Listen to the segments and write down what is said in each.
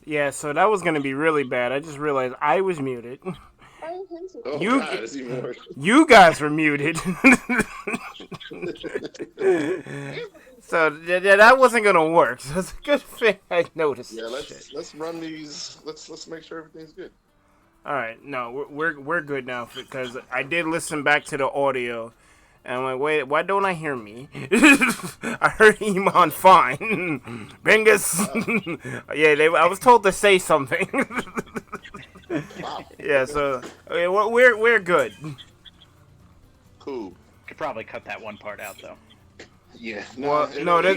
Yeah, so that was gonna be really bad. I just realized I was muted. Oh You God, it's even worse. you guys were muted. So that wasn't gonna work. So it's a good thing I noticed Yeah, shit. let's run these. Let's make sure everything's good. All right, no, we're good now because I did listen back to the audio, and I'm like, wait, why don't I hear me? I heard Emon fine. Bengus. Oh, Yeah, I was told to say something. wow. Yeah, Okay. so okay, we're good. Cool. Could probably cut that one part out though. Yeah. Nah, Well, no, it'll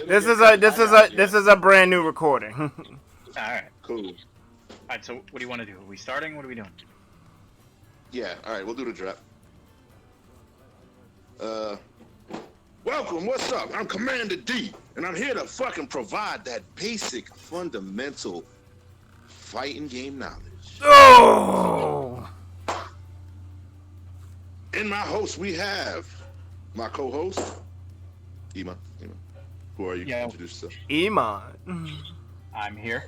this get is a cut. this I is got a it. Yeah. this is a brand new recording. All right. Cool. All right. So what do you want to do? Are we starting? What are we doing? Yeah. All right. We'll do the drop. Uh. Welcome. What's up? I'm Commander D, and I'm here to fucking provide that basic, fundamental fighting game knowledge. Oh, In my host, we have my co-host, Emon. Who are you? Yeah. Introduce yourself. Emon. I'm here.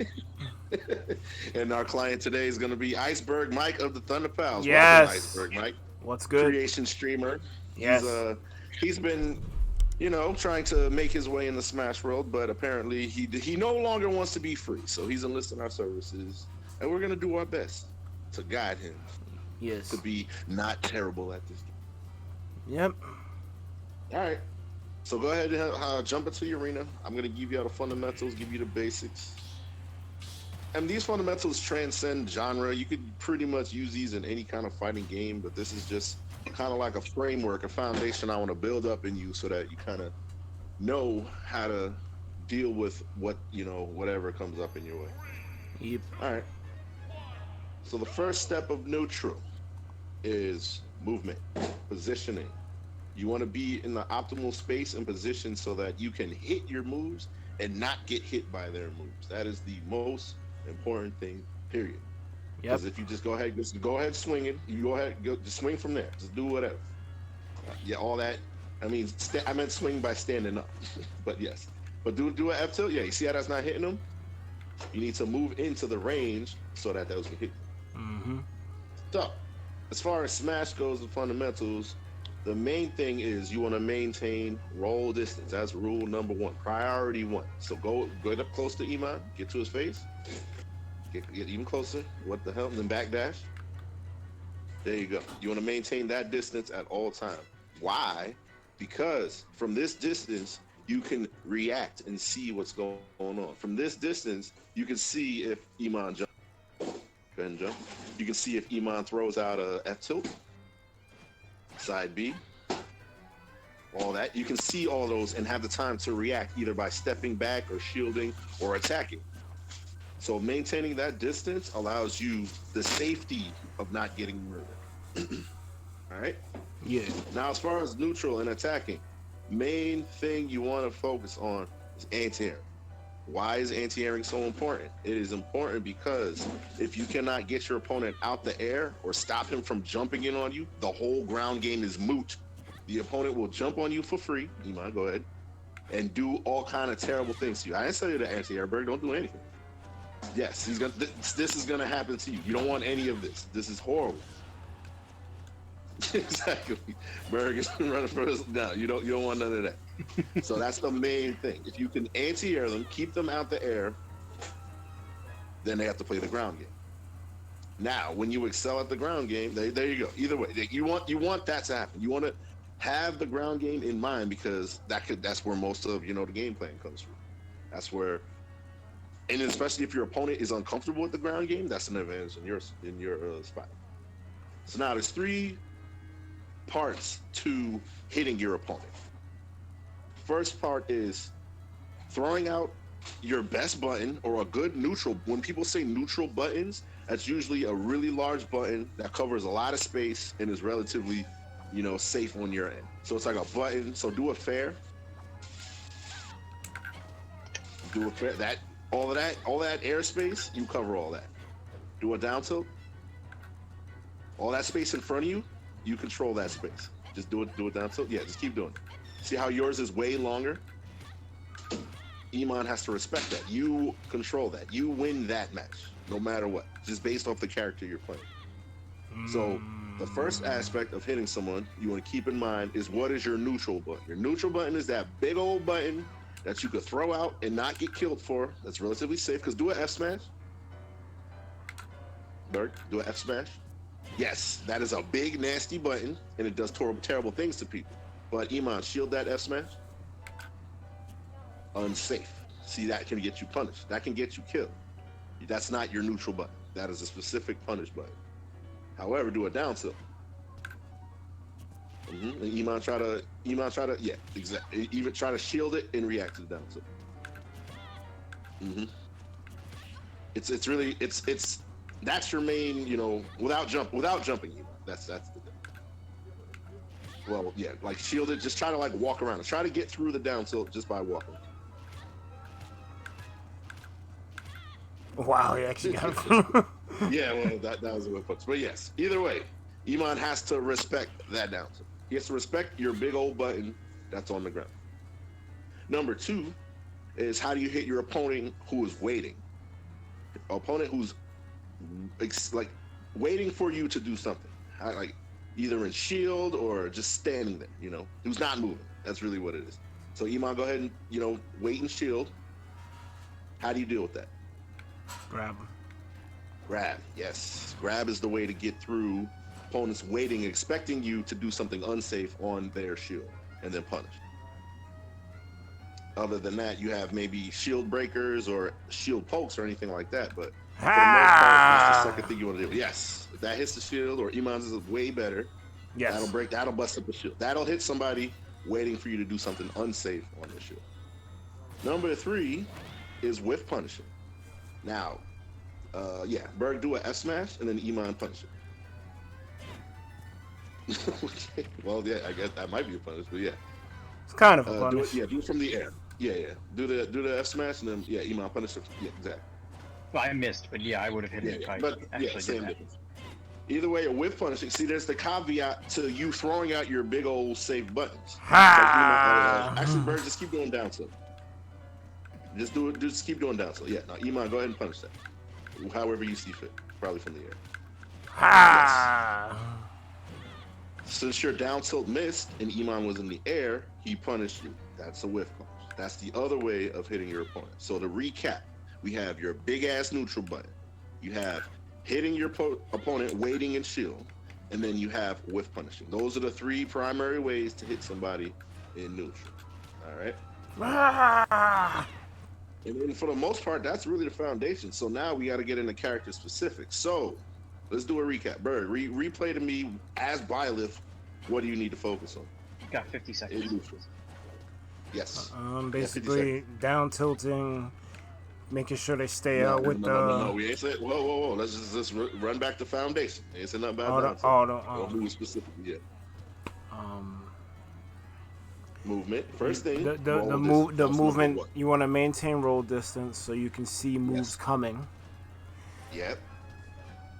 And our client today is going to be IcebergMike of the ThunderPals. Yes. Welcome, IcebergMike. What's good? Creation streamer. Yes. He's been, trying to make his way in the Smash world, but apparently he no longer wants to be free. So he's enlisting our services, and we're going to do our best to guide him Yes. to be not terrible at this game. Yep. All right. So go ahead and jump into your arena. I'm going to give you all the fundamentals, give you the basics. And these fundamentals transcend genre. You could pretty much use these in any kind of fighting game, but this is just kind of like a framework, a foundation I want to build up in you so that you kind of know how to deal with whatever comes up in your way. Yep. All right. So the first step of neutral is movement, positioning. You want to be in the optimal space and position so that you can hit your moves and not get hit by their moves. That is the most important thing, period. Yep. Because if you just go ahead swinging, you just swing from there. Just do whatever. Yeah, all that. I mean, I meant swing by standing up, but yes. But do an F tilt. Yeah, you see how that's not hitting them? You need to move into the range so that those can hit you. Mm-hmm. So, as far as Smash goes, the fundamentals, the main thing is you want to maintain roll distance. That's rule number one, priority one. So go up close to Emon, get to his face, get even closer. What the hell? And then backdash. There you go. You want to maintain that distance at all times. Why? Because from this distance, you can react and see what's going on. From this distance, you can see if Emon jumps. Go ahead and jump. You can see if Emon throws out a F tilt. Side B, all that. You can see all those and have the time to react either by stepping back or shielding or attacking. So maintaining that distance allows you the safety of not getting murdered. All right? Yeah. Now, as far as neutral and attacking, main thing you want to focus on is anti-airing. Why is anti-airing so important? It is important because if you cannot get your opponent out the air or stop him from jumping in on you, the whole ground game is moot. The opponent will jump on you for free. Emon, go ahead. And do all kind of terrible things to you. I didn't tell you to anti-air, Berg. Don't do anything. Yes, this is going to happen to you. You don't want any of this. This is horrible. Exactly. Berg is running for us. No, you don't want none of that. So that's the main thing. If you can anti-air them, keep them out the air, then they have to play the ground game. Now, when you excel at the ground game, there you go. Either way, you want that to happen. You want to have the ground game in mind because that's where most of the game plan comes from. That's where, and especially if your opponent is uncomfortable with the ground game, that's an advantage in your spot. So now there's 3 parts to hitting your opponent. First part is throwing out your best button or a good neutral. When people say neutral buttons, that's usually a really large button that covers a lot of space and is relatively, safe on your end. So it's like a button. So do a fair. Do a fair. All that airspace, you cover all that. Do a down tilt. All that space in front of you, you control that space. Just do it down tilt. Yeah, just keep doing it. See how yours is way longer? Emon has to respect that. You control that. You win that match, no matter what, just based off the character you're playing. So the first aspect of hitting someone you want to keep in mind is what is your neutral button. Your neutral button is that big old button that you could throw out and not get killed for. That's relatively safe, because do an F smash. Berg, do an F smash. Yes, that is a big, nasty button, and it does terrible things to people. But Emon, shield that F smash. Unsafe. See, that can get you punished. That can get you killed. That's not your neutral button. That is a specific punish button. However, do a down tilt. And Emon try to, yeah, exactly. Even try to shield it and react to the down tilt. It's really that's your main, you know, without jumping, Emon. That's the thing. Well, yeah, like shield it. Just try to like walk around. Try to get through the down tilt just by walking. Wow, he actually got it. Yeah, well, that was a good punch. But yes, either way, Emon has to respect that down tilt. He has to respect your big old button that's on the ground. Number 2 is how do you hit your opponent who is waiting? Opponent who's like waiting for you to do something. Like either in shield or just standing there, you know, who's not moving. That's really what it is. So Emon, go ahead and, you know, wait and shield. How do you deal with that? Grab him. Grab, yes. Grab is the way to get through opponents waiting, expecting you to do something unsafe on their shield, and then punish. Other than that, you have maybe shield breakers or shield pokes or anything like that, but for the most part, that's the second thing you want to do. Yes, if that hits the shield, or Emon's is way better, Yes. that'll bust up the shield. That'll hit somebody waiting for you to do something unsafe on the shield. Number 3 is whiff punishing. Now, yeah, Berg do an F smash and then Emon punish it. Well, yeah, I guess that might be a punish, but yeah. It's kind of a punish. Do it from the air. Yeah. Do the F smash and then yeah, Emon punish it. Yeah, exactly. Well, I missed, but yeah, I would have hit it if I but actually yeah, same did that. difference. Either way, a whiff punishing. See, there's the caveat to you throwing out your big old safe buttons. Actually, Berg, just keep going down tilt. Just keep doing down tilt. Yeah, now Emon, go ahead and punish that. However you see fit, probably from the air. Yes. Since your down tilt missed and Emon was in the air, he punished you. That's a whiff punch. That's the other way of hitting your opponent. So to recap, we have your big ass neutral button. You have hitting your opponent, waiting and shield, and then you have whiff punishing. Those are the 3 primary ways to hit somebody in neutral. All right. And then for the most part, that's really the foundation. So now we got to get into character specifics. So let's do a recap. Berg, replay to me as Byleth. What do you need to focus on? You got 50 seconds. Yes. Basically, down tilting, making sure they stay out with the. No, we ain't said. Whoa. Let's just run back to foundation. Ain't said nothing about Don't move specifically yet. Movement. First thing. The movement. You want to maintain roll distance so you can see moves coming. Yep.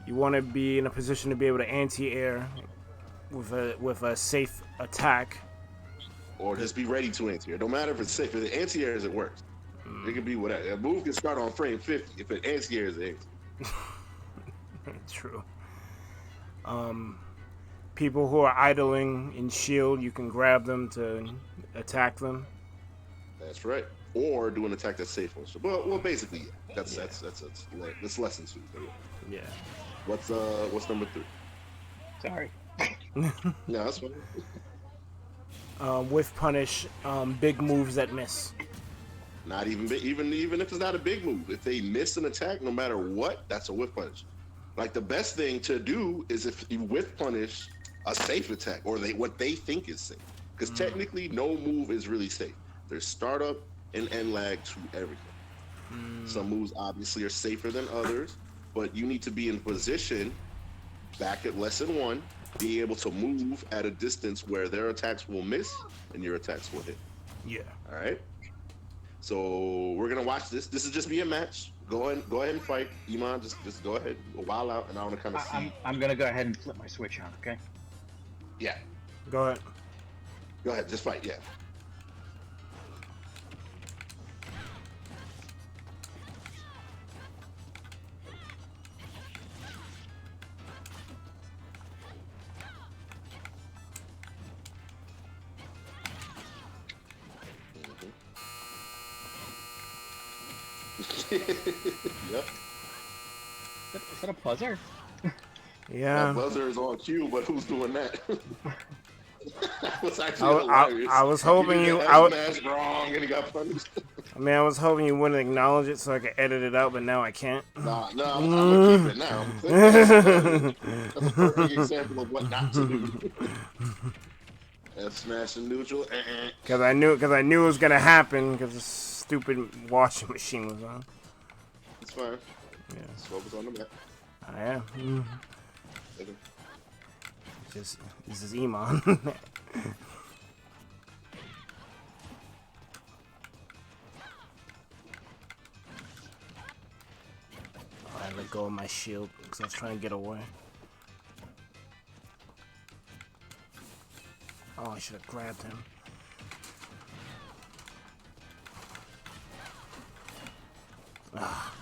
You want to be in a position to be able to anti-air with a safe attack. Or just be ready to anti-air. Don't matter if it's safe. If it anti-airs, it works. It can be whatever. A move can start on frame 50. If it anti-airs, it anti-airs. True. People who are idling in shield, you can grab them to attack them. That's right. Or do an attack that's safe on shield. Well, basically, yeah. That's lesson 2. Yeah. What's number 3? Sorry. No, that's fine. Whiff punish, big moves that miss. Not even if it's not a big move. If they miss an attack, no matter what, that's a whiff punish. Like the best thing to do is if you whiff punish a safe attack or what they think is safe, because technically no move is really safe. There's startup and end lag to everything. Some moves obviously are safer than others, but you need to be in position back at lesson 1, being able to move at a distance where their attacks will miss and your attacks will hit. Yeah. All right. So we're gonna watch this. This is just be a match. Go ahead and fight. Emon, just go ahead, a while out, and I want to kind of see. I'm gonna go ahead and flip my switch on. Okay. Yeah. Go ahead. Go ahead. Just fight. Yeah. Yep. Is that a buzzer? Yeah. That buzzer is on cue, but who's doing that? That was I, actually I, hilarious. I was hoping He you. did I, the F smash wrong and he got punished. I mean, I was hoping you wouldn't acknowledge it so I could edit it out, but now I can't. Nah, I'm gonna keep it now. That's a perfect example of what not to do. F smash in neutral. Because I knew it was gonna happen because the stupid washing machine was on. It's fine. Yeah. Just focus on the map. I am. Okay. This is Emon. I let go of my shield because I was trying to get away. Oh, I should have grabbed him. Ah.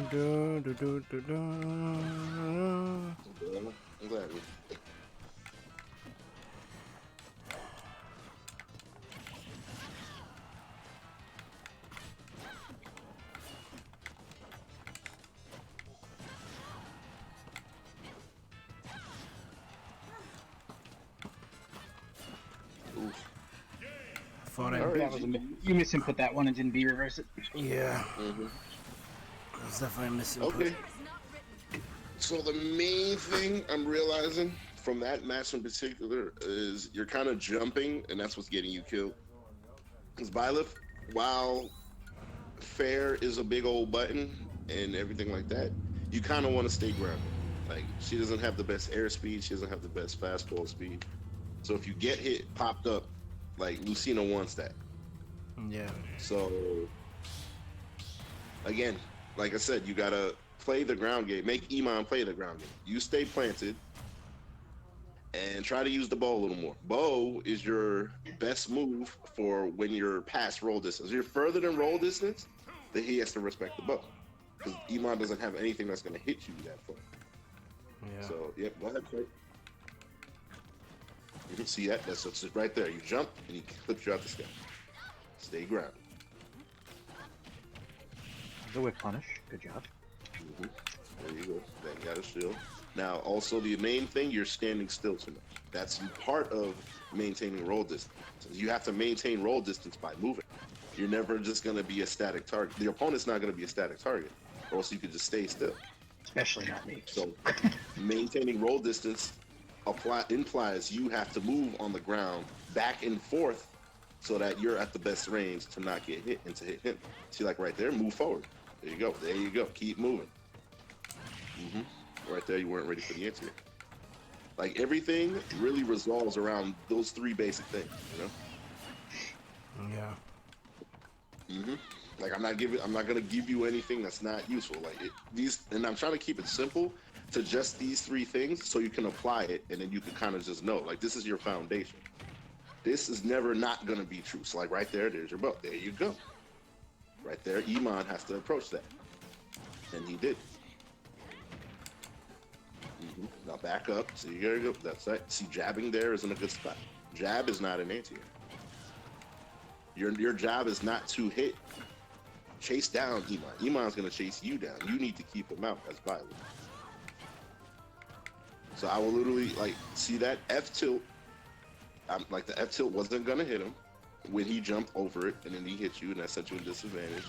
Do, do, do, do, do. I'm glad we. Thought I. Alright. That was you misinput that one and didn't reverse it. Yeah. Mm-hmm. I was definitely missing. Okay. So the main thing I'm realizing from that match in particular is you're kind of jumping, and that's what's getting you killed. Because Byleth, while fair is a big old button and everything like that, you kind of want to stay grounded. Like, she doesn't have the best airspeed, she doesn't have the best fastball speed. So if you get hit, popped up, like, Lucina wants that. Yeah. So, again, like I said, you gotta play the ground game. Make Emon play the ground game. You stay planted and try to use the bow a little more. Bow is your best move for when you're past roll distance. If you're further than roll distance, then he has to respect the bow. Because Emon doesn't have anything that's gonna hit you that far. Yeah. So, yep, go ahead, Kurt. You can see that. That's it right there. You jump and he clips you out the sky. Stay grounded. The whip punish. Good job. Mm-hmm. There you go. Then you got a shield. Now, also the main thing, you're standing still too much. That's part of maintaining roll distance. You have to maintain roll distance by moving. You're never just going to be a static target. The opponent's not going to be a static target, or else you could just stay still. Especially not me. So, maintaining roll distance implies you have to move on the ground back and forth so that you're at the best range to not get hit and to hit him. See, like right there, move forward. There you go. There you go. Keep moving. Right there, you weren't ready for the answer. Like, everything really resolves around those three basic things, you know? Yeah. Like, I'm not gonna give you anything that's not useful. Like, and I'm trying to keep it simple to just these three things so you can apply it, and then you can kind of just know, like, this is your foundation. This is never not gonna be true. So, like, right there, there's your bow. There you go. Right there, Emon has to approach that, and he did. Now back up. So you gotta go. That's right. See, jabbing there isn't a good spot. Jab is not an anti-air. Your job is not to hit. Chase down Emon. Emon's gonna chase you down. You need to keep him out as violent. So I will literally, like, see that F tilt. Like, the F tilt wasn't gonna hit him when he jumped over it, and then he hit you, and that set you in disadvantage.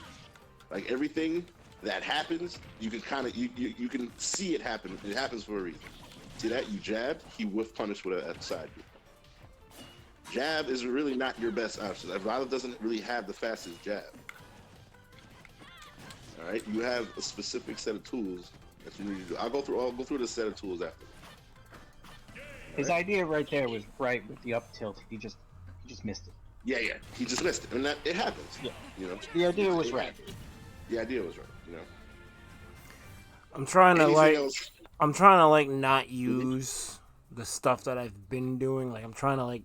Like, everything that happens, you can kind of you can see it happen. It happens for a reason. See that? You jabbed, he whiff punished with a side B. Jab is really not your best option. Violet doesn't really have the fastest jab. All right, you have a specific set of tools that you need to do. I'll go through the set of tools after. His idea right there was right with the up tilt. He just missed it. Yeah, yeah. He just missed it, and that it happens. Yeah. You know. The idea was right. The idea was right. You know. I'm trying to Anything else? I'm trying to like not use the stuff that I've been doing. Like I'm trying to like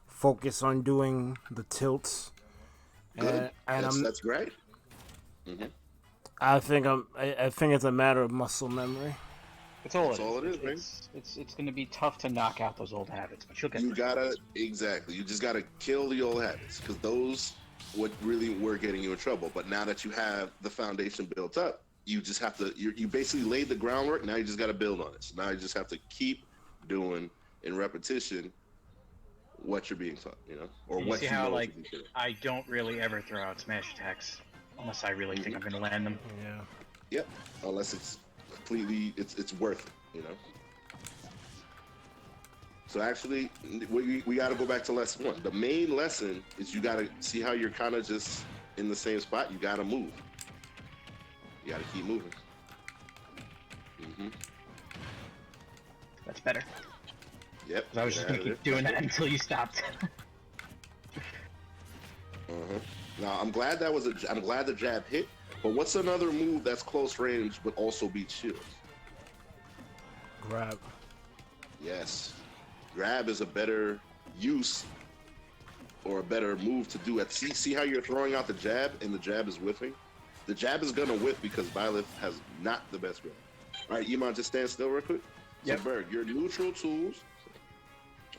focus on doing the tilts. Good. And That's great. Mm-hmm. I think it's a matter of muscle memory. That's all That's all it is, man. It's going to be tough to knock out those old habits, but you'll get You there. gotta you just gotta kill the old habits because those what really were getting you in trouble. But now that you have the foundation built up, you just have to you basically laid the groundwork. Now you just got to build on it. So now you just have to keep doing in repetition what you're being taught, you know, or You what see you how know like to be doing. I don't really ever throw out smash attacks unless I really think I'm going to land them. Yeah. Yep, unless it's completely it's worth it, you know. So actually, we got to go back to lesson one. The main lesson is you got to see how you're kind of just in the same spot. You got to move. You got to keep moving. That's better. Yep. 'Cause I was just going to keep doing that until you stopped. Now I'm glad I'm glad the jab hit. But what's another move that's close range but also beats shields? Grab. Yes. Grab is a better use or a better move to do at see how you're throwing out the jab and the jab is whiffing? The jab is gonna whiff because Byleth has not the best grab. Alright, Emon, just stand still real quick. Yep. So Berg, your neutral tools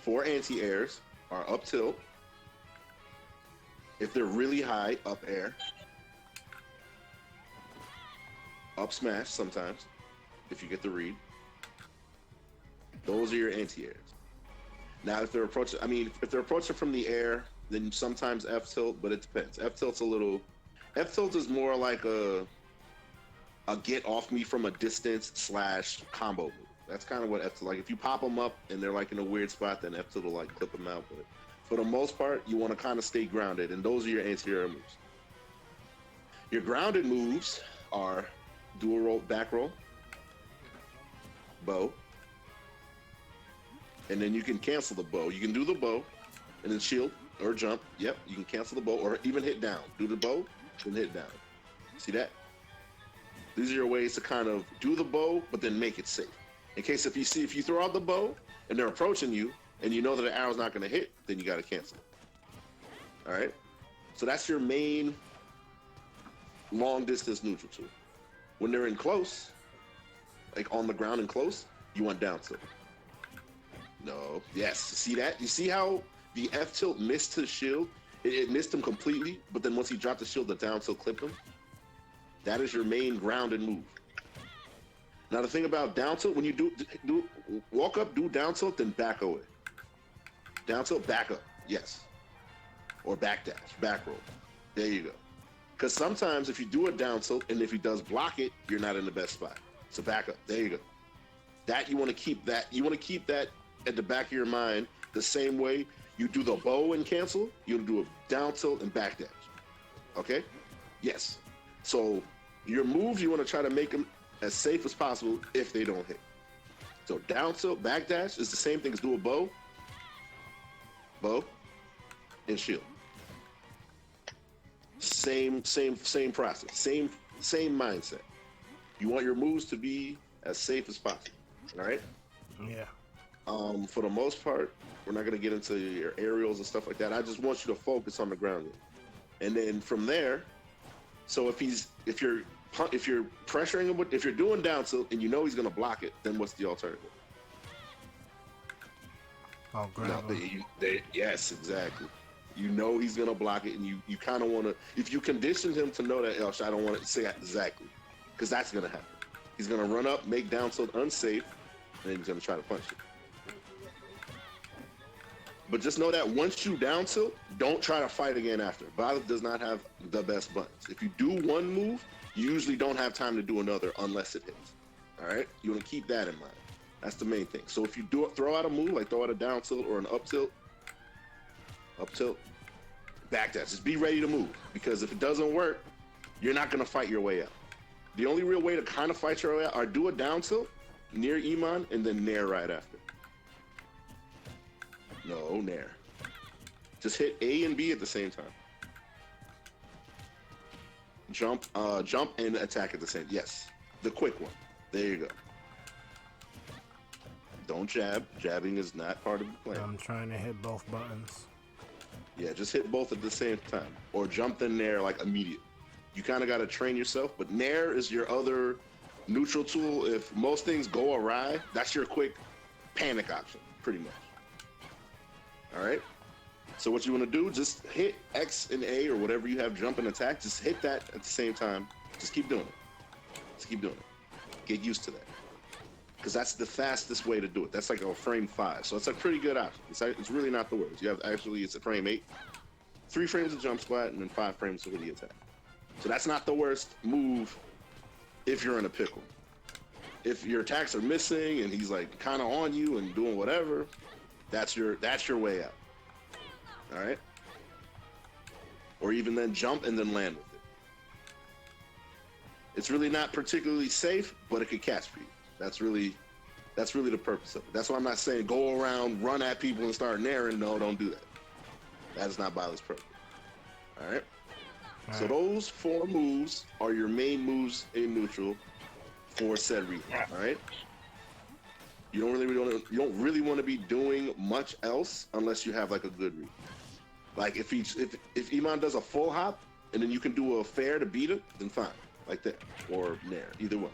for anti-airs are up tilt. If they're really high, up air. Up smash sometimes, if you get the read. Those are your anti-airs. Now, if they're approaching, if they're approaching from the air, then sometimes F tilt, but it depends. F tilt is more like a get off me from a distance / combo move. That's kind of what F tilt like. If you pop them up and they're like in a weird spot, then F tilt will like clip them out. But for the most part, you want to kind of stay grounded, and those are your anti-air moves. Your grounded moves are dual roll, back roll, bow, and then you can cancel the bow. You can do the bow and then shield or jump. Yep, you can cancel the bow or even hit down. Do the bow, then hit down. See that? These are your ways to kind of do the bow, but then make it safe. In case if you throw out the bow and they're approaching you and you know that the arrow's not going to hit, then you got to cancel. All right? So that's your main long distance neutral tool. When they're in close, like on the ground and close, you want down tilt. No. Yes. See that? You see how the F tilt missed his shield? It missed him completely, but then once he dropped the shield, the down tilt clipped him. That is your main grounded move. Now the thing about down tilt, when you do walk up, do down tilt, then back away. Down tilt, back up. Yes. Or back dash, back roll. There you go. Because sometimes if you do a down tilt and if he does block it, you're not in the best spot. So back up. There you go. That you want to keep that. You want to keep that at the back of your mind the same way you do the bow and cancel. You do a down tilt and back dash. Okay? Yes. So your moves, you want to try to make them as safe as possible if they don't hit. So down tilt, back dash is the same thing as do a bow, and shield. Same process, same mindset. You want your moves to be as safe as possible. All right. Yeah. For the most part, we're not gonna get into your aerials and stuff like that. I just want you to focus on the ground game, and then from there. So if you're pressuring him, if you're doing down tilt and you know he's gonna block it, then what's the alternative? I'll grab him. Yes, exactly. You know he's gonna block it, and you kind of want to. If you condition him to know that, I don't want to say exactly, because that's gonna happen. He's gonna run up, make down tilt unsafe, and then he's gonna try to punch you. But just know that once you down tilt, don't try to fight again after. Byleth does not have the best buttons. If you do one move, you usually don't have time to do another unless it hits. All right, you want to keep that in mind. That's the main thing. So if you throw out a move, like throw out a down tilt or an up tilt, back dash. Just be ready to move, because if it doesn't work, you're not going to fight your way out. The only real way to kind of fight your way out are do a down tilt near Emon and then nair right after. No, nair. Just hit A and B at the same time. Jump and attack at the same. Yes, the quick one. There you go. Don't jab. Jabbing is not part of the plan. I'm trying to hit both buttons. Yeah, just hit both at the same time, or jump in Nair like immediate. You kind of got to train yourself, but Nair is your other neutral tool. If most things go awry, that's your quick panic option, pretty much. All right. So what you want to do, just hit X and A or whatever you have jump and attack. Just hit that at the same time. Just keep doing it. Just keep doing it. Get used to that. Because that's the fastest way to do it. That's like a frame 5. So it's a pretty good option. It's really not the worst. You have actually, it's a frame 8. 3 frames of jump squat and then 5 frames of the attack. So that's not the worst move if you're in a pickle. If your attacks are missing and he's like kind of on you and doing whatever, that's your way out. All right? Or even then jump and then land with it. It's really not particularly safe, but it could catch for you. That's really the purpose of it. That's why I'm not saying go around, run at people and start nairing. No, don't do that. That is not Bila's purpose. All right? So those 4 moves are your main moves in neutral for said reason. All right? You don't really want to be doing much else unless you have like a good read. Like if Emon does a full hop and then you can do a fair to beat it, then fine, like that, or nair, either one.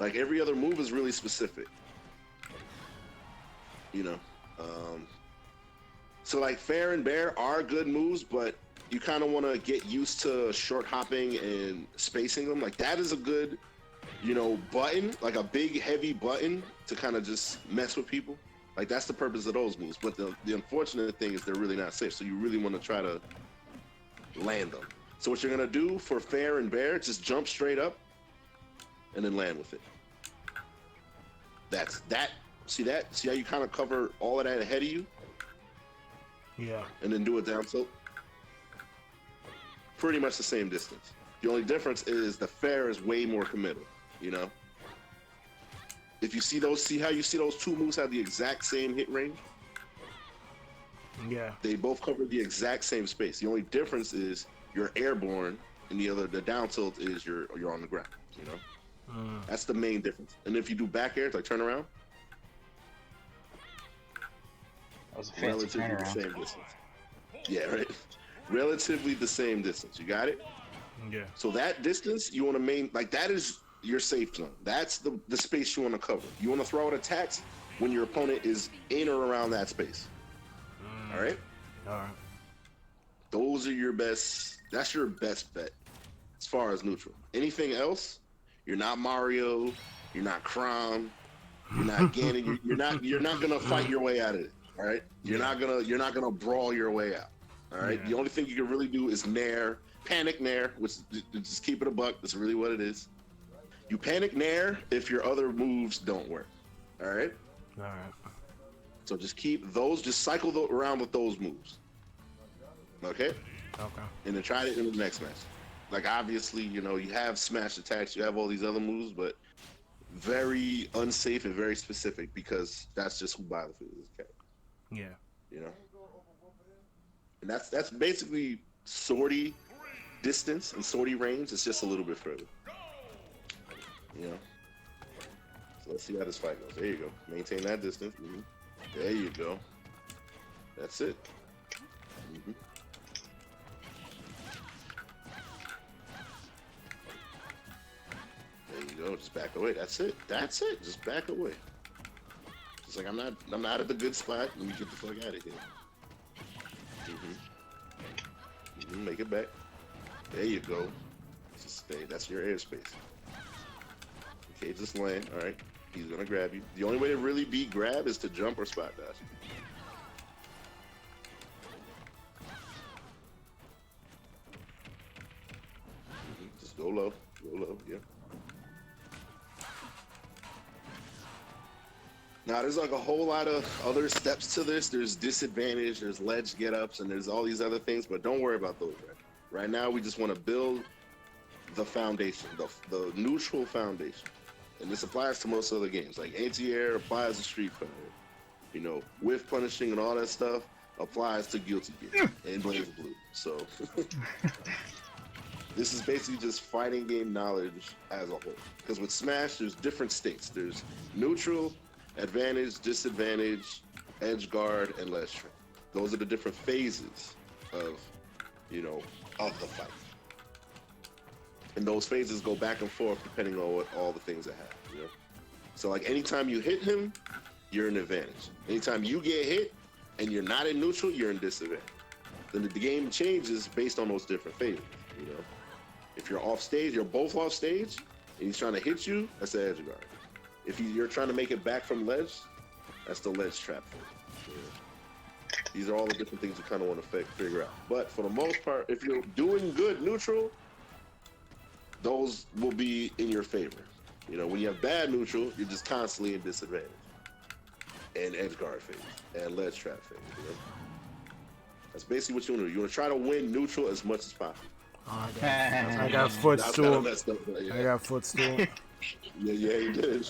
Like every other move is really specific, you know. So like fair and bear are good moves, but you kind of want to get used to short hopping and spacing them. Like that is a good, you know, button, like a big heavy button to kind of just mess with people. Like that's the purpose of those moves. But the unfortunate thing is they're really not safe. So you really want to try to land them. So what you're gonna do for fair and bear, just jump straight up and then land with it. That's that. See that? See how you kind of cover all of that ahead of you? Yeah. And then do a down tilt? Pretty much the same distance. The only difference is the fair is way more committal, you know? If you see those, see how you see those 2 moves have the exact same hit range? Yeah. They both cover the exact same space. The only difference is you're airborne and the down tilt is you're on the ground, you know? That's the main difference. And if you do back air, like turn around, That was a fancy relatively the same distance. Yeah, right. Relatively the same distance. You got it? Yeah. So that distance you want to like that is your safe zone. That's the space you want to cover. You want to throw out attacks when your opponent is in or around that space. All right? All right. Those are your best. That's your best bet as far as neutral. Anything else, you're not Mario, you're not Chrom, you're not Ganon. You're not gonna fight your way out of it. All right? You're not gonna brawl your way out. All right? Yeah. The only thing you can really do is nair, panic nair, which just keep it a buck. That's really what it is. You panic nair if your other moves don't work. All right? All right. So just keep those. Just cycle around with those moves. Okay? Okay. And then try it in the next match. Like obviously, you know, you have smash attacks, you have all these other moves, but very unsafe and very specific because that's just who Battlefield is. Okay? Yeah. You know? And that's basically sortie distance and sortie range. It's just a little bit further. You know? So let's see how this fight goes. There you go. Maintain that distance. There you go. That's it. There you go. Just back away. That's it. That's it. Just back away. Just like I'm not at the good spot. Let me get the fuck out of here. Make it back. There you go. Just stay. That's your airspace. Okay, just land. All right. He's gonna grab you. The only way to really beat grab is to jump or spot dodge. Just go low. Go low. Yeah. Now, there's like a whole lot of other steps to this. There's disadvantage, there's ledge get-ups, and there's all these other things, but don't worry about those right now. We just want to build the foundation, the neutral foundation. And this applies to most other games. Like anti-air applies to Street Fighter. You know, whiff punishing and all that stuff, applies to Guilty Gear and Blaze Blue. So this is basically just fighting game knowledge as a whole. Because with Smash, there's different states. There's neutral, advantage, disadvantage, edge guard, and ledge trap. Those are the different phases of, of the fight. And those phases go back and forth depending on what all the things that happen. So like anytime you hit him, you're in advantage. Anytime you get hit and you're not in neutral, you're in disadvantage. Then the game changes based on those different phases. If you're off stage, you're both off stage, and he's trying to hit you, that's the edge guard. If you're trying to make it back from ledge, that's the ledge trap phase. These are all the different things you kind of want to figure out. But for the most part, if you're doing good neutral, those will be in your favor. When you have bad neutral, you're just constantly in disadvantage. And edge guard phase, and ledge trap phase. That's basically what you want to do. You want to try to win neutral as much as possible. Oh, I got footstool. I got footstool. Yeah, you did.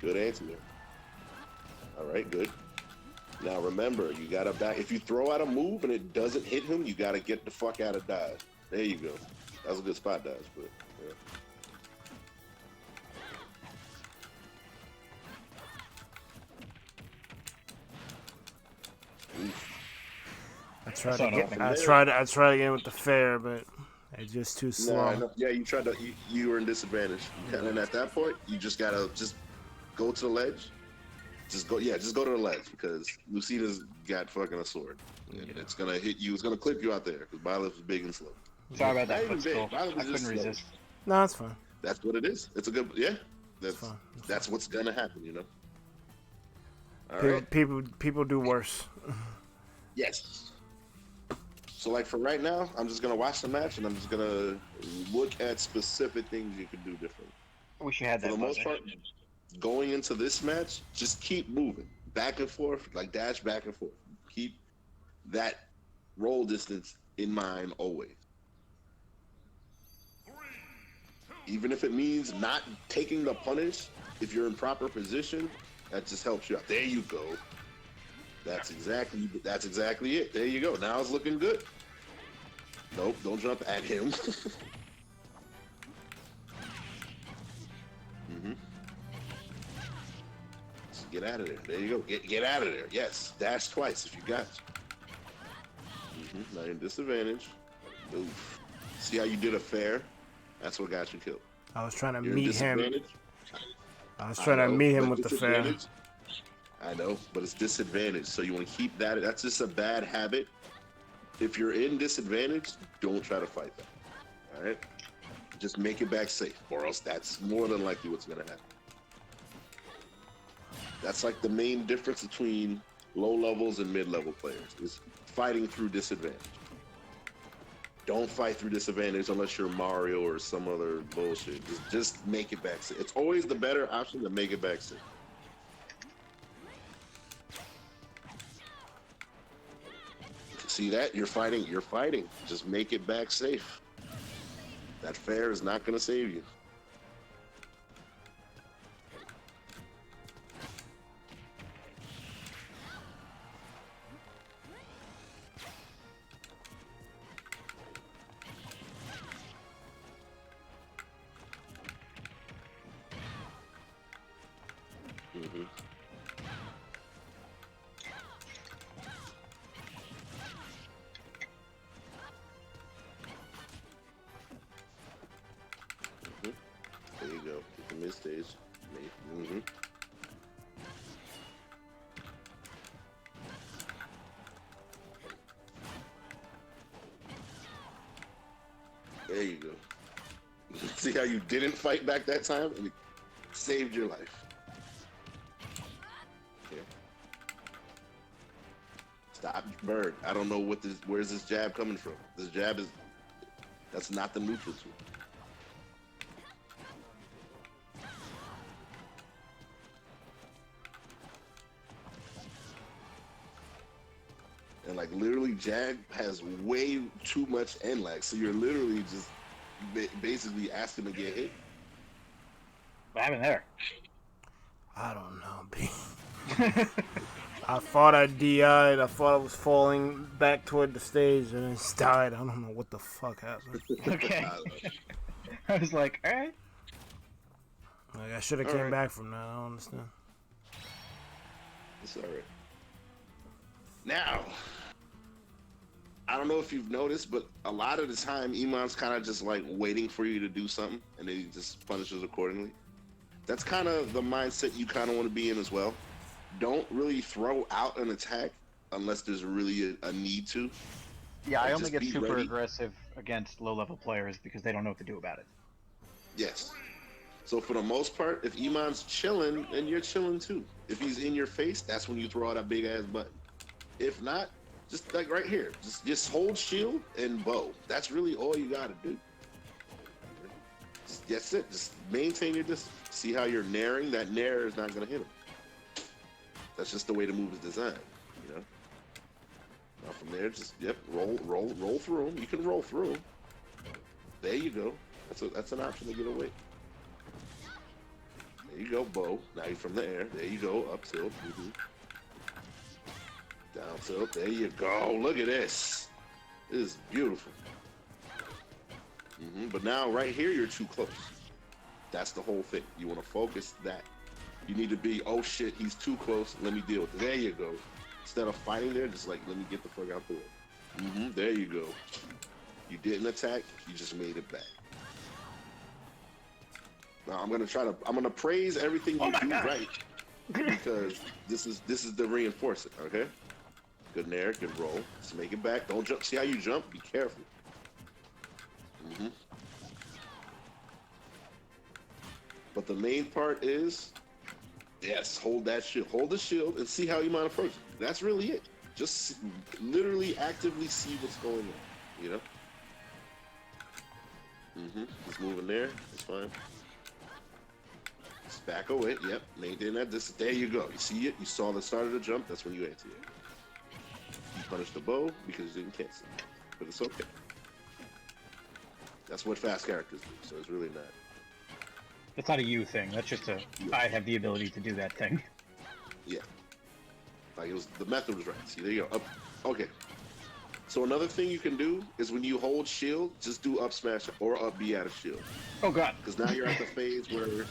Good answer there. All right, good. Now remember, you gotta back. If you throw out a move and it doesn't hit him, you gotta get the fuck out of dodge. There you go. That was a good spot dodge, but yeah. I tried again with the fair, but it's just too slow. No, yeah, you tried to. You were in disadvantage, and then at that point, you just gotta go to the ledge. Just go to the ledge because Lucina's got fucking a sword, and it's gonna hit you. It's gonna clip you out there because Byleth is big and slow. Sorry about that footstool. I couldn't resist. No, it's fine. That's what it is. It's a good, yeah. That's what's gonna happen, All right. People do worse. Yes. So like for right now, I'm just gonna watch the match and I'm just gonna look at specific things you can do different. I wish you had that. For the most part, going into this match, just keep moving back and forth, like dash back and forth. Keep that roll distance in mind always. Even if it means not taking the punish, if you're in proper position, that just helps you out. There you go. That's exactly it. There you go. Now it's looking good. Nope, don't jump at him. Get out of there. There you go. Get out of there. Yes. Dash twice if you got you. Now you're in disadvantage. Oof. See how you did a fair? That's what got you killed. I was trying to meet him. I was trying to meet him with the fair. I know, but it's disadvantage, so you want to keep that. That's just a bad habit. If you're in disadvantage, don't try to fight that. All right? Just make it back safe, or else that's more than likely what's going to happen. That's like the main difference between low levels and mid-level players is fighting through disadvantage. Don't fight through disadvantage unless you're Mario or some other bullshit. Just make it back safe. It's always the better option to make it back safe. See that? You're fighting. Just make it back safe. That fair is not going to save you. There you go. Get the mid stage. There you go. See how you didn't fight back that time and it saved your life. Here. Stop, Berg. I don't know where's this jab coming from. This jab that's not the neutral tool. And like literally Jag has way too much end lag, so you're literally just basically asking to get hit. What happened there? I don't know, B. I thought I DI'd. I thought I was falling back toward the stage and I just died. I don't know what the fuck happened. Okay. I was like, alright. Like, I should have came back from that. I don't understand. It's alright. Now, I don't know if you've noticed, but a lot of the time, Emon's kind of just like waiting for you to do something, and then he just punishes accordingly. That's kind of the mindset you kind of want to be in as well. Don't really throw out an attack unless there's really a need to. Yeah, Like, I only just get be super ready. aggressive against low-level players because they don't know what to do about it. Yes. So for the most part, if Emon's chilling, then you're chilling too. If he's in your face, that's when you throw out a big ass button. If not, just like right here, just hold shield and bow. That's really all you gotta do. That's it. Just maintain your distance. See how you're naring? That nair is not gonna hit him. That's just the way the move is designed, you know. Now from there, just roll through him. You can roll through him. There you go. That's an option to get away. There you go, bow. Now you're from the air. There you go, up tilt. Down tilt. There you go. Look at this. This is beautiful. But now right here, you're too close. That's the whole thing. You want to focus that. You need to be, oh shit, he's too close. Let me deal with it. There you go. Instead of fighting there, just like, let me get the fuck out the way. There you go. You didn't attack. You just made it back. Now I'm gonna praise everything you do right because this is the reinforcement. Okay. Good nair, good roll. Just make it back. Don't jump. See how you jump? Be careful. But the main part is, yes, hold that shield. Hold the shield and see how you might approach it. That's really it. Just literally actively see what's going on, you know? Just moving there. It's fine. Just back away. Yep. Maintain that distance. There you go. You see it? You saw the start of the jump. That's when you anti it. You punish the bow because you didn't cancel. But it's okay. That's what fast characters do, so it's really not. It's not a you thing. That's just I have the ability to do that thing. Yeah. Like it was, the method was right. See, there you go. Up. Okay. So another thing you can do is when you hold shield, just do up smash or up B out of shield. Oh god. Because now you're at the phase where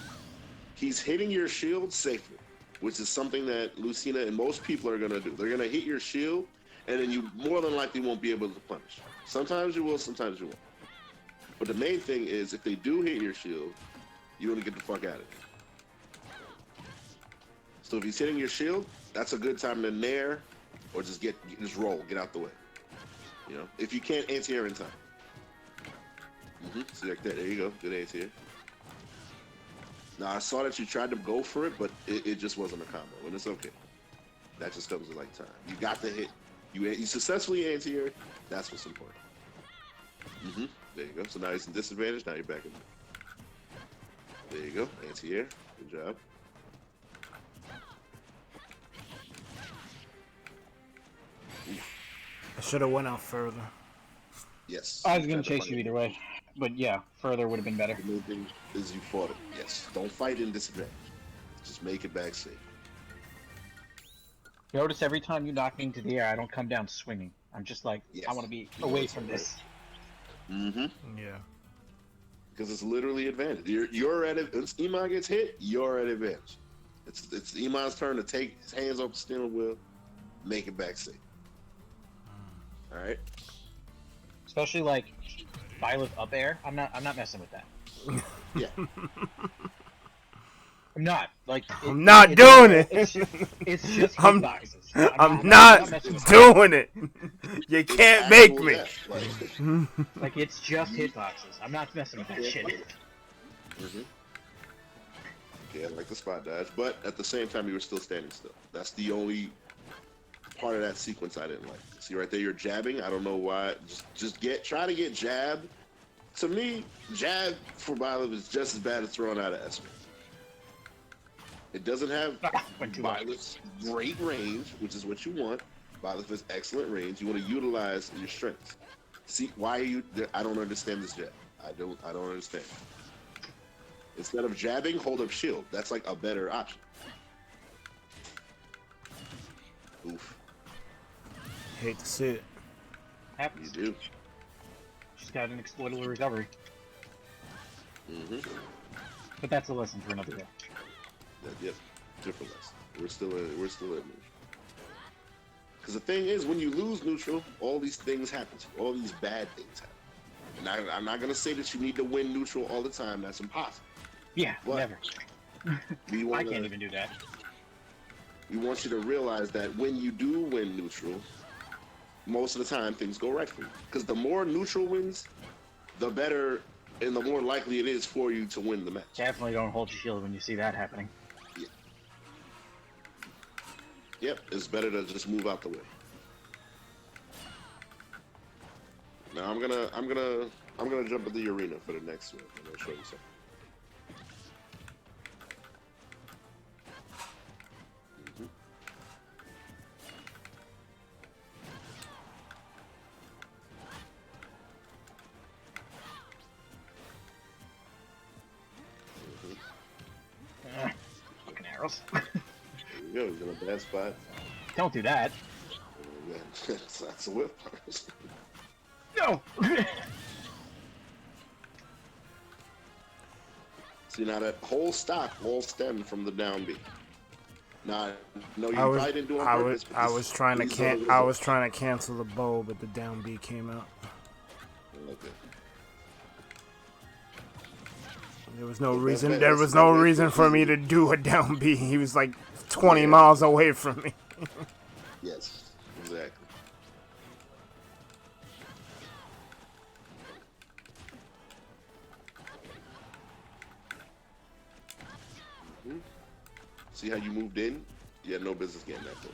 he's hitting your shield safely, which is something that Lucina and most people are gonna do. They're gonna hit your shield, and then you more than likely won't be able to punish. Sometimes you will, sometimes you won't. But the main thing is, if they do hit your shield, you want to get the fuck out of it. So if he's hitting your shield, that's a good time to nair, or just roll, get out the way. You know, if you can't anti-air in time. See like that, there you go, good anti-air. Now I saw that you tried to go for it, but it just wasn't a combo, and it's okay. That just comes with like time. You got the hit, you successfully anti-air, that's what's important. There you go. So now he's in disadvantage. Now you're back in. There you go. Anti-air. Good job. I should have went out further. Yes. I was gonna chase you either way, but yeah, further would have been better. The main thing is you fought it. Yes. Don't fight in disadvantage. Just make it back safe. Notice every time you knock me into the air, I don't come down swinging. I'm just like, Yes. I want to be away from this. Yeah. Because it's literally advantage. You're at it. Once Emon gets hit, you're at advantage. It's Emon's turn to take his hands off the steering wheel, make it back safe. All right. Especially like Violet up air. I'm not messing with that. Yeah. I'm not like. I'm not doing it. It's just I'm hitboxes. I'm not messing with doing it. You can't make me. Like it's just hitboxes. I'm not messing with that shit. Yeah, like the spot dodge, but at the same time you were still standing still. That's the only part of that sequence I didn't like. See right there, you're jabbing. I don't know why. Just try to get jab. To me, jab for Violet is just as bad as throwing out an Esper. It doesn't have Violet's great range, which is what you want. Violet has excellent range. You want to utilize your strengths. See, why are you? I don't understand this jab. I don't understand. Instead of jabbing, hold up shield. That's like a better option. Oof. Hate to see it. Happens. You do. Just got an exploitable recovery. Mm-hmm. But that's a lesson for another day. Yep. Different lesson. We're still in neutral. Because the thing is, when you lose neutral, all these things happen to you. All these bad things happen. And I'm not going to say that you need to win neutral all the time. That's impossible. Yeah, But never. I can't even do that. We want you to realize that when you do win neutral, most of the time things go right for you. Because the more neutral wins, the better and the more likely it is for you to win the match. Definitely don't hold your shield when you see that happening. Yeah. Yep, it's better to just move out the way. Now I'm gonna jump in the arena for the next one. I'm gonna show you something. Fucking arrows. There you go. He's in a bad spot. Don't do that. Yeah, that's a whip. No! See, now that whole stock all stemmed from the down B. Now, no, you I was, probably didn't do it on I purpose. was, I was trying to can. cancel the bow, but the down B came out. Okay. There was no Well, reason. that's- There that's was no not reason bad. for me to do a down B. He was like 20 Yeah. miles away from me. Yes, exactly. See how you moved in? You had no business getting that close.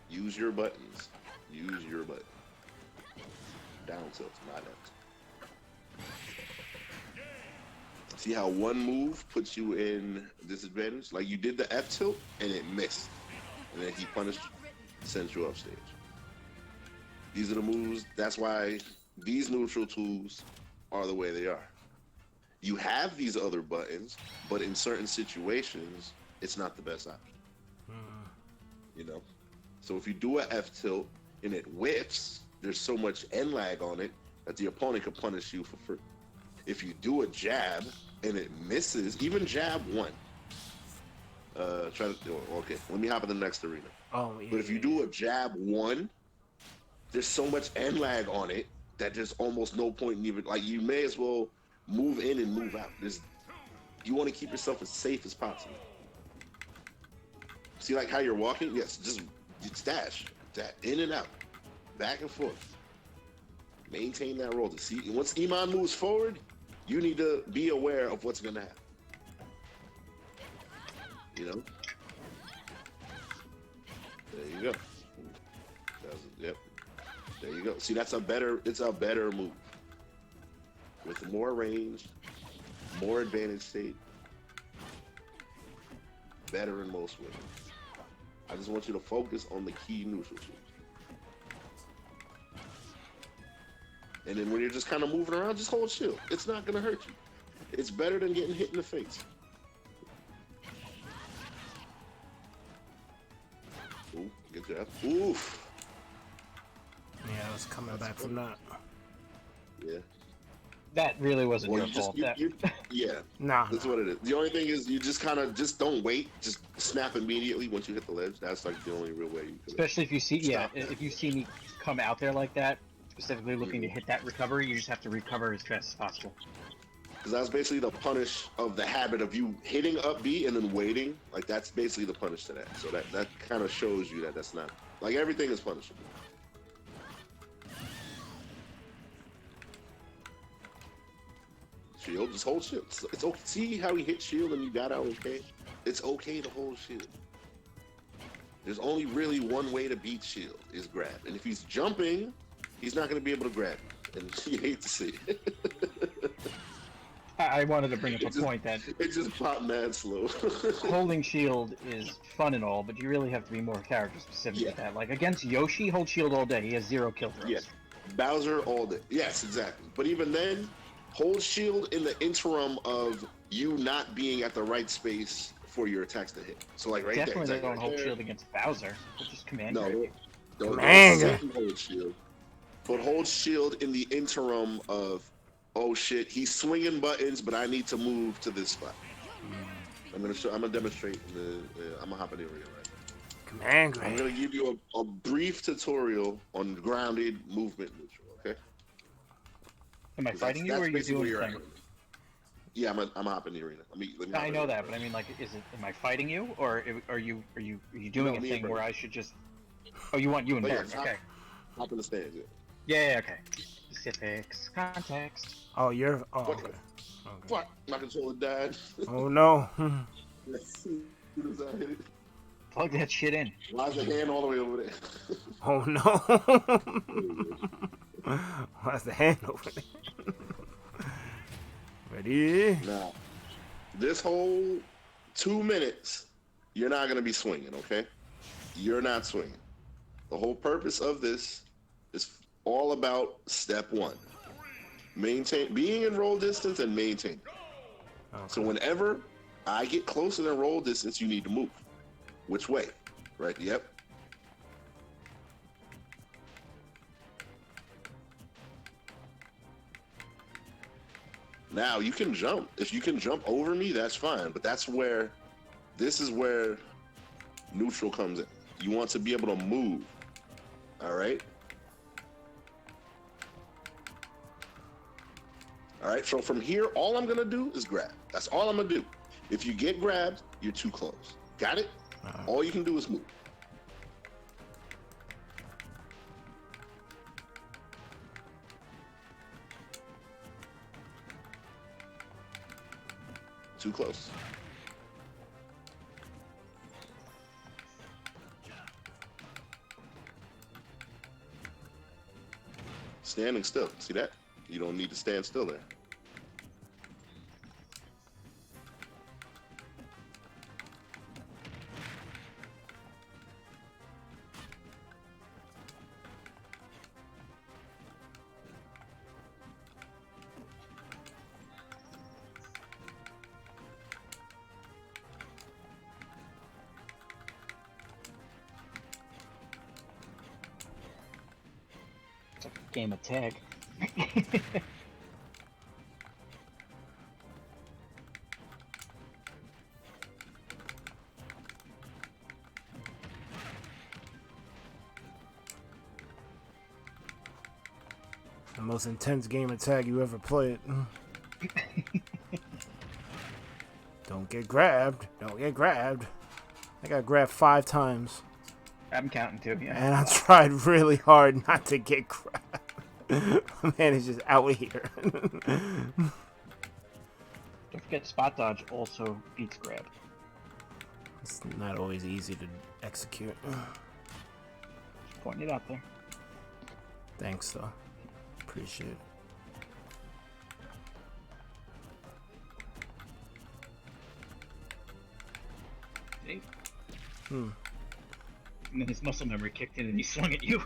Use your buttons. Use your button. Down tilt, not up. See how one move puts you in disadvantage? Like you did the F tilt and it missed. And then he punished, sent you off stage. These are the moves. That's why these neutral tools are the way they are. You have these other buttons, but in certain situations, it's not the best option. You know? So if you do a F tilt and it whiffs, there's so much end lag on it that the opponent can punish you for free. If you do a jab and it misses, even jab one. Okay, let me hop in the next arena. Oh, yeah. But if you do a jab one, there's so much end lag on it that there's almost no point in even, like, you may as well move in and move out. You want to keep yourself as safe as possible. See, like how you're walking? Yes, just dash, that in and out, back and forth. Maintain that roll. To see, once Emon moves forward, you need to be aware of what's gonna happen. You know? There you go. Yep. There you go. See, it's a better move. With more range, more advantage state, better in most ways. I just want you to focus on the key neutral tools. And then when you're just kind of moving around, just hold shield. It's not gonna hurt you. It's better than getting hit in the face. Ooh, good job. Oof. Yeah, I was coming back from that. Yeah. That really wasn't Well, your fault. yeah. Nah. That's what it is. The only thing is you just kind of don't wait. Just snap immediately once you hit the ledge. That's like the only real way you can. Especially if you see, Stop that. if you see me come out there like that, specifically looking to hit that recovery, you just have to recover as fast as possible. Because that's basically the punish of the habit of you hitting up B and then waiting. Like that's basically the punish to that. So that kind of shows you that that's not, like, everything is punishable. Shield, just hold shield. It's okay. See how he hit shield and you got out okay? It's okay to hold shield. There's only really one way to beat shield, is grab. And if he's jumping, he's not going to be able to grab you. And you hate to see it. I wanted to bring up a point that it just popped mad slow. holding shield is fun and all, but you really have to be more character specific with that. Like against Yoshi, hold shield all day. He has 0 kill throws. Yeah. Bowser all day. Yes, exactly. But even then, hold shield in the interim of you not being at the right space for your attacks to hit. So like right Definitely there. they don't right hold there. shield against Bowser. They'll just command No, grab you. don't Man. say hold shield. But hold shield in the interim of, oh shit, he's swinging buttons, but I need to move to this spot. I'm gonna demonstrate. I'm gonna hop in the arena right now. Command grab. I'm gonna give you a brief tutorial on grounded movement neutral. Okay. Am I fighting you, or are you basically doing where the you're thing? at. Yeah, I'm hopping in the arena. Let me I know that, but I mean, like, am I fighting you, or are you doing a thing where I should just? Oh, you want you and Berg? Yeah, Okay. Hop in the stands. Yeah. Yeah. Okay. Specifics, context. Oh, you're. Oh, Fuck okay. it. Okay. Fuck, my controller died. Oh no. As soon as I hit it. Plug that shit in. Why is the hand all the way over there? Oh no. Why's the hand over there? Ready? Now, this whole 2 minutes, you're not gonna be swinging, okay? You're not swinging. The whole purpose of this is all about step one. Being in roll distance and maintain. Okay. So whenever I get closer than roll distance, you need to move. Which way? Right? Yep. Now you can jump. If you can jump over me, that's fine. But this is where neutral comes in. You want to be able to move. All right? All right, so from here, all I'm gonna do is grab. That's all I'm gonna do. If you get grabbed, you're too close. Got it? All you can do is move. Too close. Standing still. See that? You don't need to stand still there. It's like a game of tag. The most intense game of tag you ever played. Don't get grabbed. Don't get grabbed. I got grabbed 5 times. I'm counting too. Yeah. And I tried really hard not to get grabbed. My man is just out here. Don't forget, spot dodge also beats grab. It's not always easy to execute. Just pointing it out there. Thanks, though. Appreciate it. See? Hmm. And then his muscle memory kicked in and he swung at you.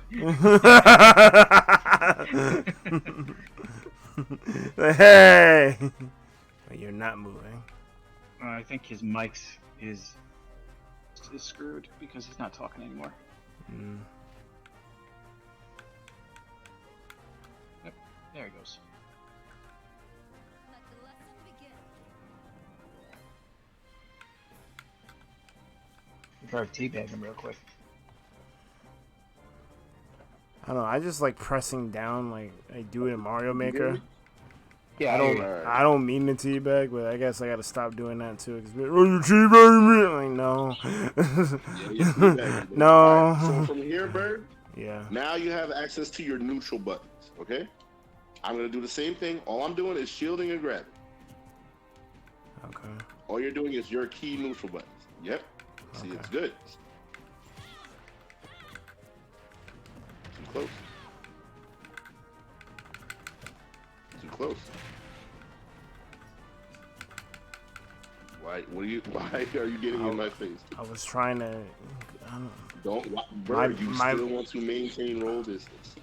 Hey! But you're not moving. I think his mic is screwed because he's not talking anymore. Mm. Yep, there he goes. Let the lesson begin. Try to teabag him real quick. I don't know. I just like pressing down like I do in Mario Maker. Yeah, I don't mean to teabag, but I guess I gotta stop doing that too. Cause oh, you teabagging me? Like no. Yeah, No. Right, so from here, Berg, Yeah. now you have access to your neutral buttons, okay? I'm gonna do the same thing. All I'm doing is shielding and grabbing. Okay. All you're doing is your key neutral buttons. Yep. See, Okay. it's good. Too close. Too close. Why are you getting in my face? I was trying to. I don't, Berg, you my- still want to maintain roll distance.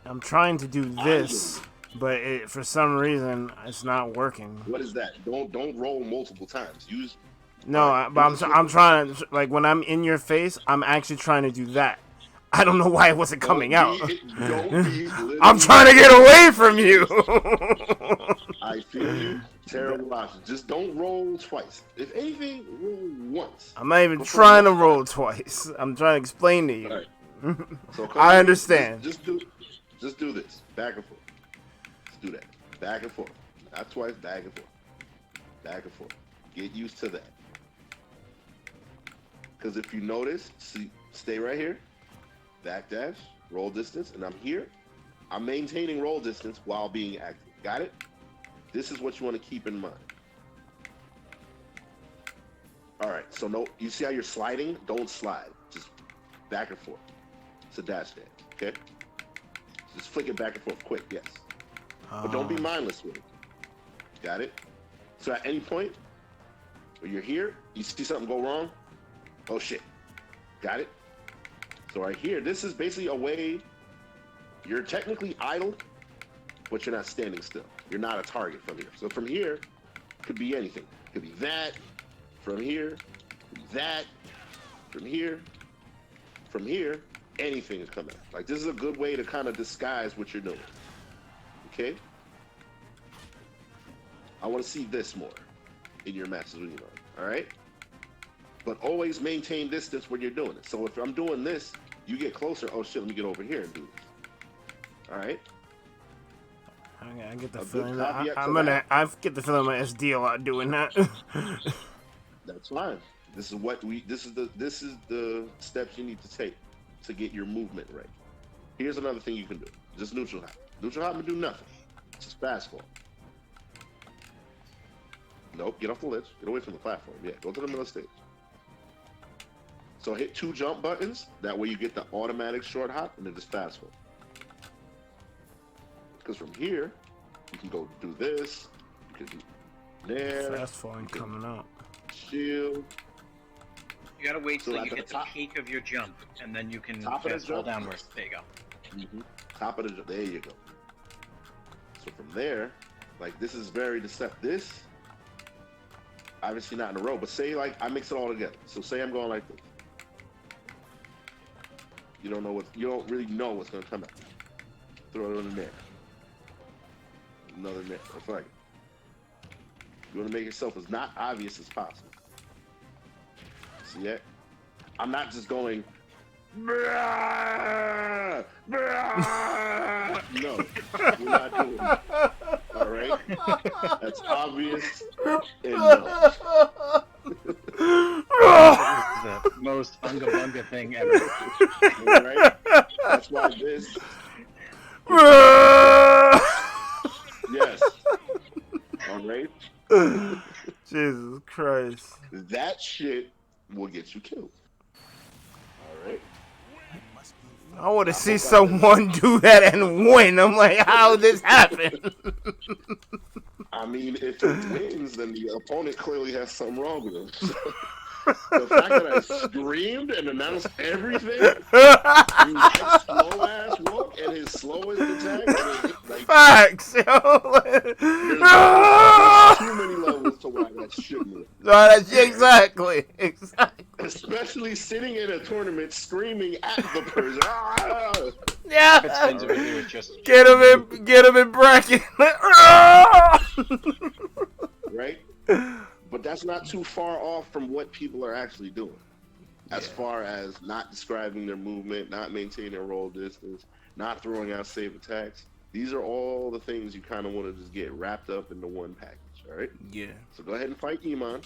I'm trying to do this, but for some reason it's not working. What is that? Don't roll multiple times. No, Alright, but do this I'm trying to, like, when I'm in your face, I'm actually trying to do that. I don't know why it wasn't coming out. Don't be I'm literally- trying to get away from you. I feel you. Terrible option. Just don't roll twice. If anything, roll once. I'm not even Go for trying to one. roll twice. I'm trying to explain to you. Alright. So I understand. Just do this. Back and forth. Just do that. Back and forth. Not twice. Back and forth. Back and forth. Get used to that. Because if you notice, see, stay right here. Back dash. Roll distance. And I'm here. I'm maintaining roll distance while being active. Got it? This is what you want to keep in mind. All right. So no, you see how you're sliding? Don't slide. Just back and forth. It's a dash dance. Okay. Just flick it back and forth quick. Yes. But don't be mindless with it. Got it? So at any point when you're here, you see something go wrong. Oh shit. Got it? So right here, this is basically a way you're technically idle, but you're not standing still. You're not a target from here. So from here, could be anything. Could be that, from here, that, from here, anything is coming out. Like, this is a good way to kind of disguise what you're doing. Okay? I want to see this more in your matches when you learn. All right? But always maintain distance when you're doing it. So if I'm doing this, you get closer. Oh shit, let me get over here and do this. All right? I get the A feeling good that caveat to I get the feeling my SD a lot doing that. That's fine. This is the steps you need to take to get your movement right. Here's another thing you can do. Just neutral hop. Neutral hop and do nothing. Just fast fall. Nope, get off the ledge. Get away from the platform. Yeah, go to the middle of the stage. So hit 2 jump buttons. That way you get the automatic short hop and then just fast fall. Because from here, you can go do this. You can do there. Fast falling coming up. Shield. You gotta wait So till at you the get the top- peak of your jump, and then you can Top of the fast fall jump? downwards. There you go. Mm-hmm. Top of the jump. There you go. So from there, like, this is very deceptive. This, obviously not in a row, but say like I mix it all together. So say I'm going like this. You don't really know what's gonna come out. Throw it in there. Another net. That's right. You want to make yourself as not obvious as possible. See that? I'm not just going. "Brah, brah." No, we're not doing that. All right? That's obvious and no. The most unga bunga thing ever. All right? That's why this. Yes. All right? Jesus Christ. That shit will get you killed. All right? I want to see someone do that and win. I'm like, how did this happen? I mean, if it wins, then the opponent clearly has something wrong with him. The fact that I screamed and announced everything, that slow ass walk and his slowest attack, and like, Facts, yo. there's too many levels to why that shouldn't win. No, that's exactly. Especially sitting in a tournament screaming at the person. "Ah!" Yeah. If it spins over here, it's just Get him in bracket. Right? But that's not too far off from what people are actually doing. As far as not describing their movement, not maintaining their roll distance, not throwing out safe attacks. These are all the things you kind of want to just get wrapped up into one package, all right? Yeah. So go ahead and fight Emon.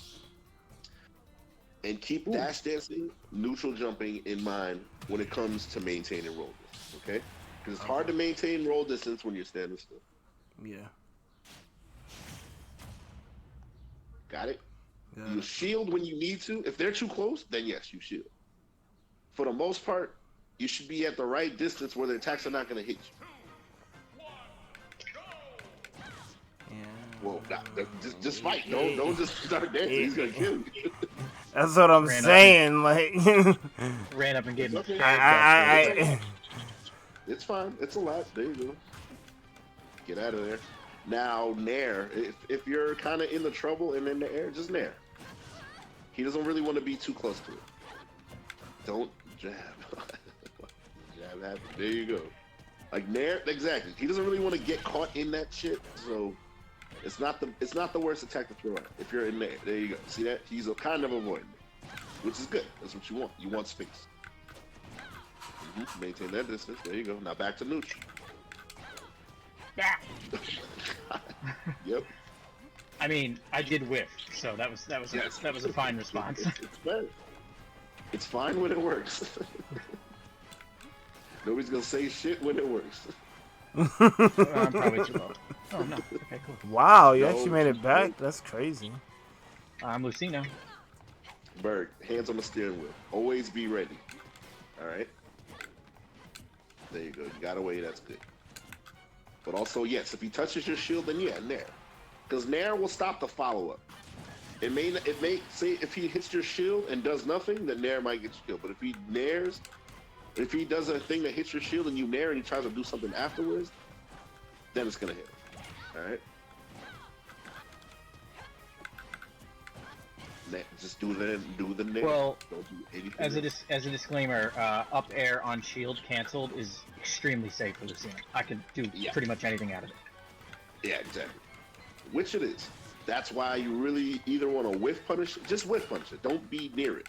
And keep dash dancing, neutral jumping in mind when it comes to maintaining roll distance, okay? Because it's hard to maintain roll distance when you're standing still. Yeah. Got it? You shield when you need to. If they're too close, then yes, you shield. For the most part, you should be at the right distance where the attacks are not going to hit you. Yeah. Well, just fight. Don't just start dancing. He's going to kill you. That's what I'm saying. Like, ran up and gave him. I It's fine. It's a lot. There you go. Get out of there. Now, nair. If you're kind of in the trouble and in the air, just nair. He doesn't really want to be too close to it. Don't jab. Jab happen. There you go. Like Nair, exactly. He doesn't really want to get caught in that shit, so it's not the worst attack to throw out. If you're in there you go. See that? He's kind of avoiding it, which is good. That's what you want. You want space. Maintain that distance. There you go. Now back to neutral. Yep. I mean, I did whiff, so that was Yes. that was a fine response. It's fine. It's fine when it works. Nobody's gonna say shit when it works. I'm probably too low. Oh no. Okay, cool. Wow, you No, actually made it she's back? good. That's crazy. I'm Lucino. Berg, hands on the steering wheel. Always be ready. All right. There you go. You got away. That's good. But also, yes, if he touches your shield, then yeah, Nair. Because Nair will stop the follow-up. It may say if he hits your shield and does nothing, then Nair might get your shield. But if he nairs, if he does a thing that hits your shield and you nair and he tries to do something afterwards, then it's gonna hit. All right. Just do the nair. Well, don't do anything as a disclaimer, up air on shield canceled is extremely safe for Lucino. I can do pretty much anything out of it. Yeah, exactly. Which it is. That's why you really either want to whiff punish it, just whiff punish it. Don't be near it,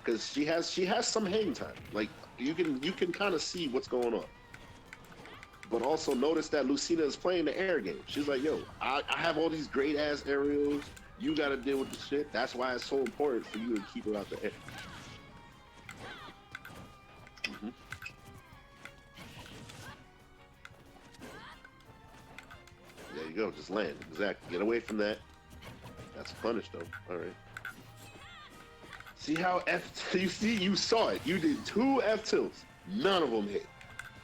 because she has some hang time. Like you can kind of see what's going on. But also notice that Lucina is playing the air game. She's like, yo, I have all these great ass aerials. You got to deal with the shit. That's why it's so important for you to keep her out the air. There you go. Just land. Exactly. Get away from that. That's a punish, though. All right. See how you saw it. You did 2 F tilts. None of them hit.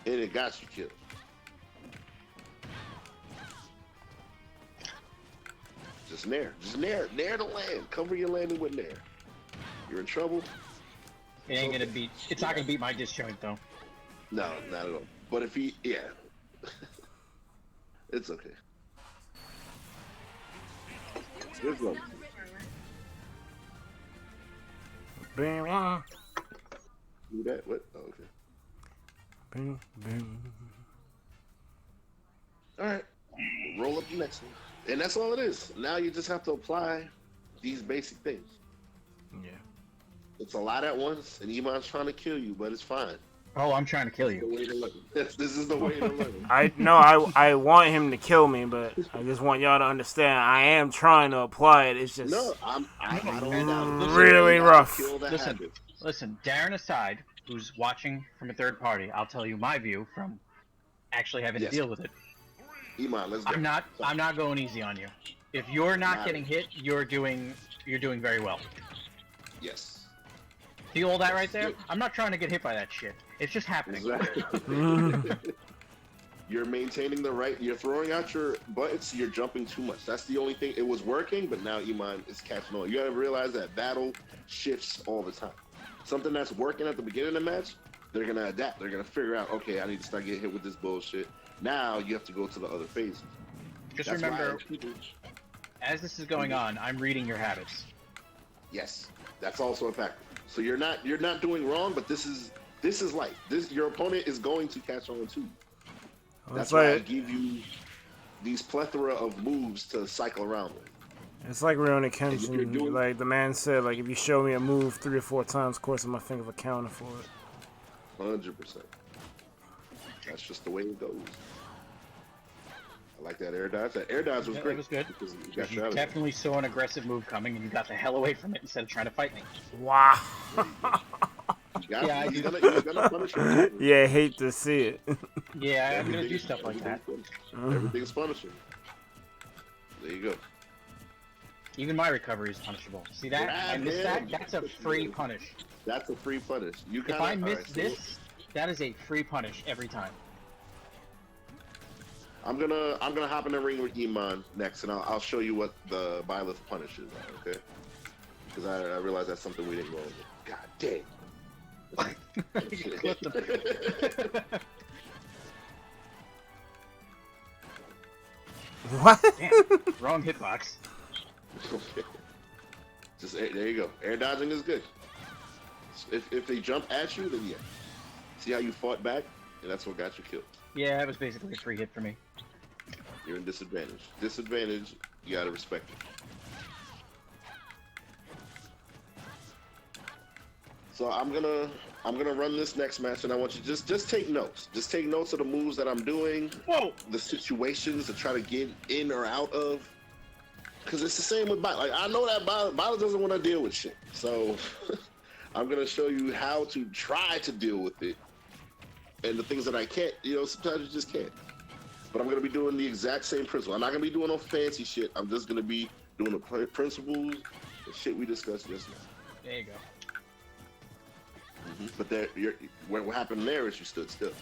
And it got you killed. Just nair. Just nair. Nair to land. Cover your landing with nair. You're in trouble. It ain't gonna beat. It's not gonna beat my disjoint though. No, not at all. But if he, yeah. It's okay. Here's one. Bing, Do that? What? Oh, okay. bing, bing. All right. Roll up the next one. And that's all it is. Now you just have to apply these basic things. Yeah. It's a lot at once, and Emon's trying to kill you, but it's fine. Oh, I'm trying to kill The you. way to learn. This is the way to learn. I want him to kill me, but I just want y'all to understand I am trying to apply it. It's just No, I don't doubt it. really rough. Kill the Listen, habit. listen. Darren aside, who's watching from a third party, I'll tell you my view from actually having Yes. to deal with it. Emon, let's go. I'm not going easy on you. If you're not Not getting hit, you're doing very well. Yes. See all that right there? I'm not trying to get hit by that shit. It's just happening. Exactly. You're maintaining the right. You're throwing out your buttons. You're jumping too much. That's the only thing. It was working, but now Emon is catching on. You gotta realize that battle shifts all the time. Something that's working at the beginning of the match, they're gonna adapt. They're gonna figure out, okay, I need to start getting hit with this bullshit. Now you have to go to the other phases. Just That's remember, why people- as this is going on, I'm reading your habits. Yes, that's also a factor. So you're not doing wrong, but this is life. Your opponent is going to catch on too. That's It's why I like give you these plethora of moves to cycle around with. it's like Jeroentjeee if you're Kenshin. doing- Like the man said, like if you show me a move 3 or 4 times, of course I'm gonna think of a counter for it. 100%. That's just the way it goes. I like that air dodge. That air dodge was Yeah, great. it was good. Because you got You shot at. definitely saw an aggressive move coming, and you got the hell away from it instead of trying to fight me. Wow. Yeah, He's gonna punish you. Yeah, I hate to see it. Yeah, I'm gonna Everything- do stuff like that. Everything's punishing. There you go. Even my recovery is punishable. See that? I Grab missed him. that? That's a free punish. That's a free punish. You If kinda, I miss alright, so this, that is a free punish every time. I'm gonna hop in the ring with Emon next, and I'll show you what the Byleth punish is. Okay? Because I realize that's something we didn't go over. God damn. You clipped him. What? Damn, wrong hitbox. Okay. There you go. Air dodging is good. If they jump at you, then yeah. See how you fought back? And that's what got you killed. Yeah, it was basically a free hit for me. You're in disadvantage. Disadvantage, you gotta respect it. So I'm gonna run this next match, and I want you to just take notes. Just take notes of the moves that I'm doing, Whoa! the situations to try to get in or out of. Because it's the same with Bot. Like I know that Bot doesn't want to deal with shit. So I'm gonna show you how to try to deal with it. And the things that I can't, sometimes you just can't. But I'm gonna be doing the exact same principle. I'm not gonna be doing no fancy shit. I'm just gonna be doing the principles, the shit we discussed just now. There you go. But what happened there is you stood still.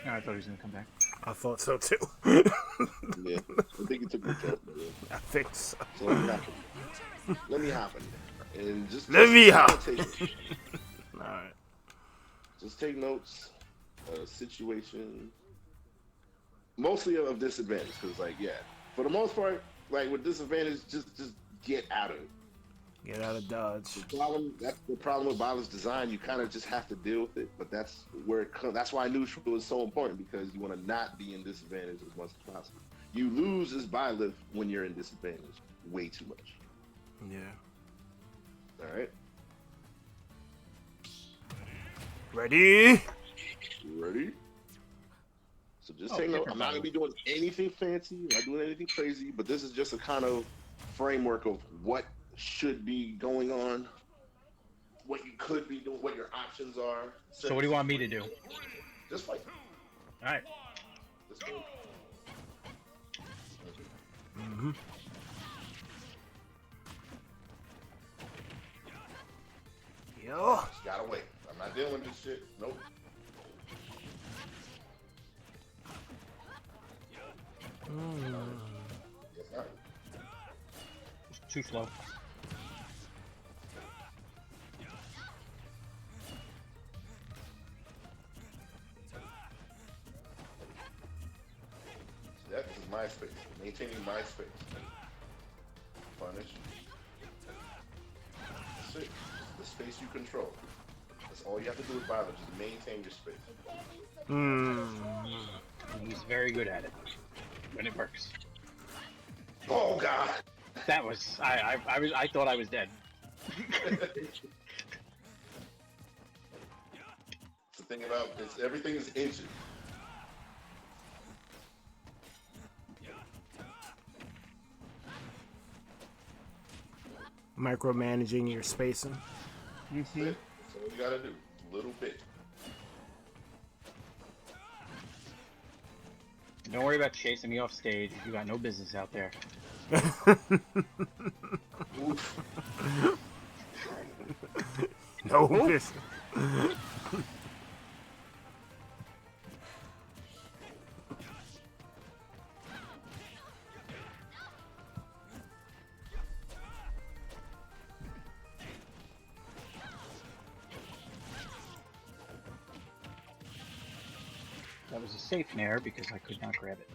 Oh, I thought he was gonna come back. I thought so too. Yeah, I think you took the joke. I think so. So let me happen. Let me happen. And just Let me take happen. it. All right. Just take notes. Situation. Mostly of disadvantage, because for the most part, with disadvantage, just get out of it. Get out of dodge. That's the problem with Bala's design. You kind of just have to deal with it, but that's where it comes. That's why neutral is so important, because you want to not be in disadvantage as much as possible. You lose this lift when you're in disadvantage way too much. Yeah. All right. Ready? Ready? So just take note. I'm not gonna be doing anything fancy. I'm not doing anything crazy, but this is just a kind of framework of what should be going on, what you could be doing, what your options are. So what do you want me to do? Just fight. All right. Just go. Mm-hmm. Yo. Just gotta wait. I'm not dealing with this shit. Nope. Yes, sir. It's too slow. That is my space. Maintaining my space. Punish. That's it. The space you control. That's all you have to do with violence. Just maintain your space. He's very good at it when it works. Oh God! That was I thought I was dead. The thing about everything is inches. Micromanaging your spacing. That's it. That's all you gotta do. A little bit. Don't worry about chasing me off stage. You got no business out there. Oof. No business. That was a safe nair because I could not grab it.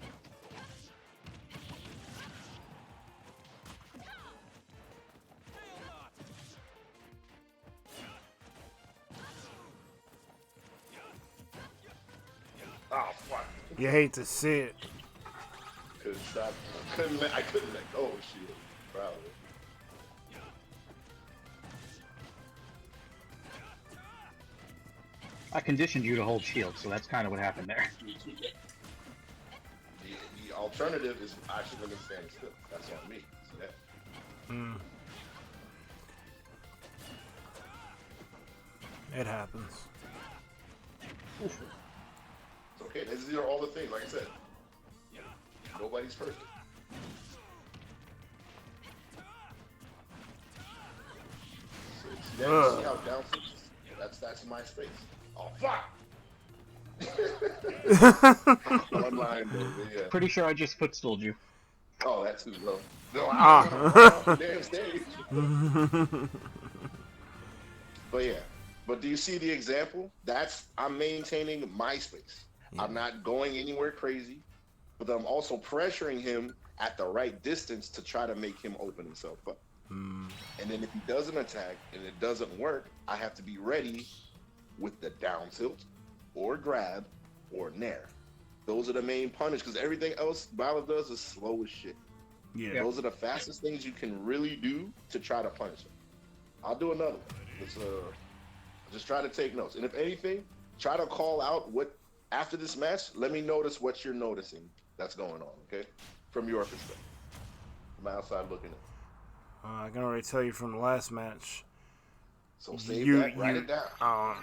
Oh fuck! You hate to see it. Couldn't stop. I couldn't let go of shield. Proud of it. I conditioned you to hold shield, so that's kind of what happened there. The alternative is actually going to stand still. That's on me. See that? It happens. It's okay. These are all the things. Like I said, nobody's perfect. So see how down that's my space. Oh fuck! Online, yeah. Pretty sure I just footstooled you. Oh, that's too low. No, damn stage. But yeah. But do you see the example? I'm maintaining my space. Yeah. I'm not going anywhere crazy, but I'm also pressuring him at the right distance to try to make him open himself up. And then if he doesn't attack and it doesn't work, I have to be ready with the down tilt or grab or nair. Those are the main punish, because everything else Byleth does is slow as shit. Yeah. Those are the fastest things you can really do to try to punish him. I'll do another one. Let's just try to take notes. And if anything, try to call out what, after this match, let me notice what you're noticing that's going on, okay? From your perspective. From outside looking in. I can already tell you from the last match. So save that, write it down.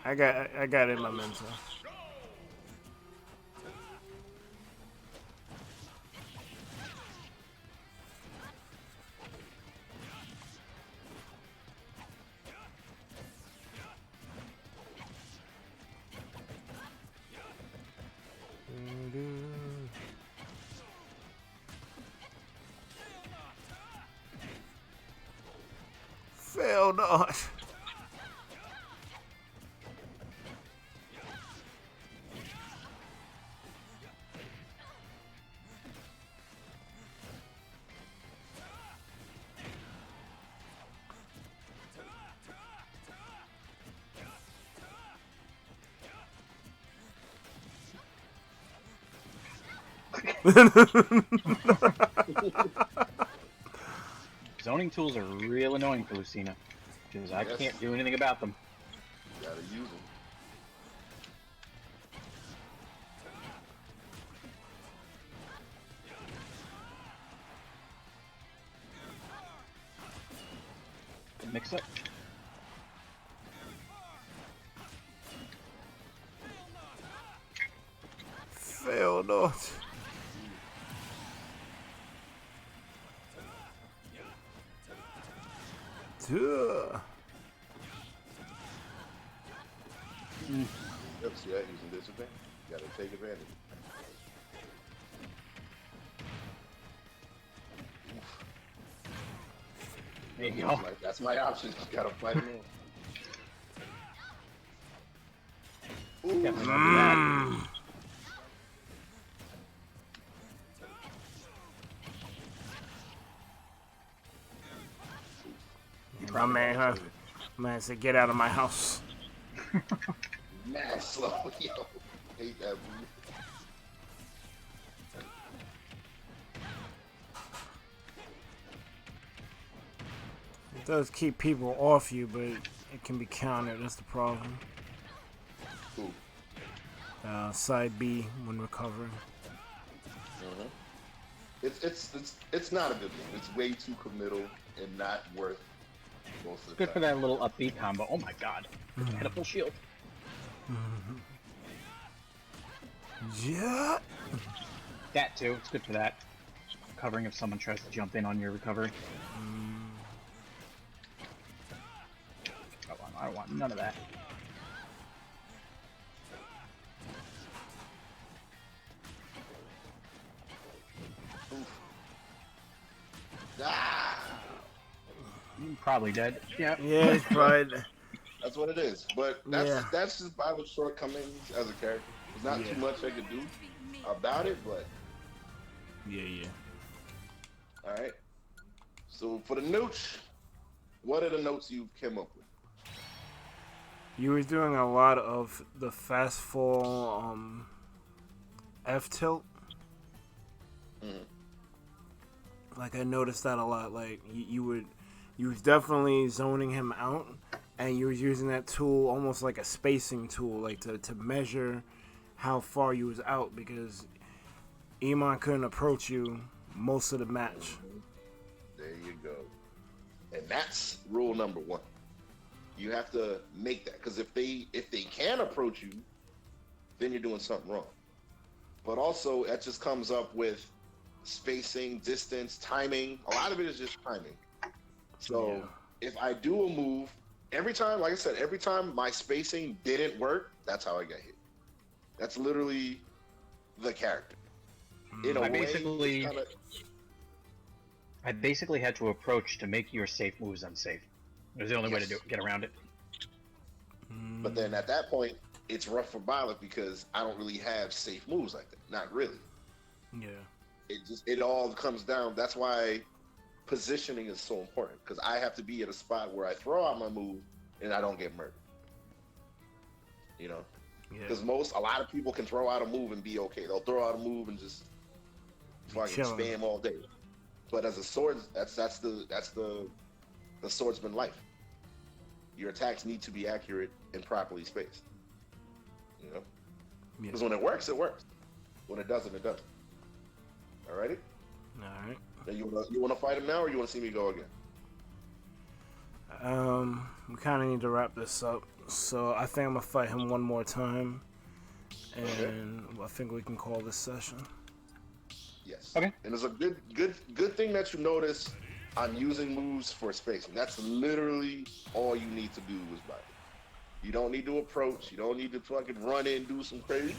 I got it in my mental. Fail not. Zoning tools are real annoying for Lucina, because I can't do anything about them. You gotta use them. Mix up. Fail not. Duh. Yep, see that? Using disadvantage. You gotta take advantage. There you go. That's my option. You gotta fight him in. Ooh. Definitely not do that. My man said, "Get out of my house." Mad slow, yo. Hate that move. It does keep people off you, but it can be countered. That's the problem. Ooh. Side B when recovering. It's not a good move. It's way too committal and not worth most of the Good time. for that little upbeat combo. Oh my god. Had a full shield. Yeah. That too. It's good for that. Covering if someone tries to jump in on your recovery. I don't want none of that. Ah! Probably dead. Yeah. Yeah, it's probably. That's what it is. But that's just Byleth's shortcomings as a character. There's not too much I could do about it, but Yeah. all right. So for the notes, what are the notes you came up with? You were doing a lot of the fast fall F tilt. Like I noticed that a lot. Like you was definitely zoning him out, and you was using that tool almost like a spacing tool, like to measure how far you was out, because Emon couldn't approach you most of the match. There you go. And that's rule number one. You have to make that, because if they can approach you, then you're doing something wrong. But also that just comes up with spacing, distance, timing. A lot of it is just timing. So if I do a move, every time, like I said, every time my spacing didn't work, that's how I got hit. That's literally the character. In a way, I basically had to approach to make your safe moves unsafe. It was the only way to get around it. But then at that point, it's rough for Byleth because I don't really have safe moves like that. Not really. Yeah. It all comes down. That's why positioning is so important because I have to be at a spot where I throw out my move and I don't get murdered. You know, because a lot of people can throw out a move and be okay. They'll throw out a move and just fucking spam all day. But as a sword, that's the swordsman life. Your attacks need to be accurate and properly spaced. You know, because when it works, it works. When it doesn't, it doesn't. Alrighty. All right. Then you wanna fight him now, or you wanna see me go again? We kind of need to wrap this up, so I think I'm gonna fight him one more time, and I think we can call this session. Yes. Okay. And it's a good thing that you notice I'm using moves for spacing. That's literally all you need to do is body. You don't need to approach. You don't need to fucking run in, do some crazy.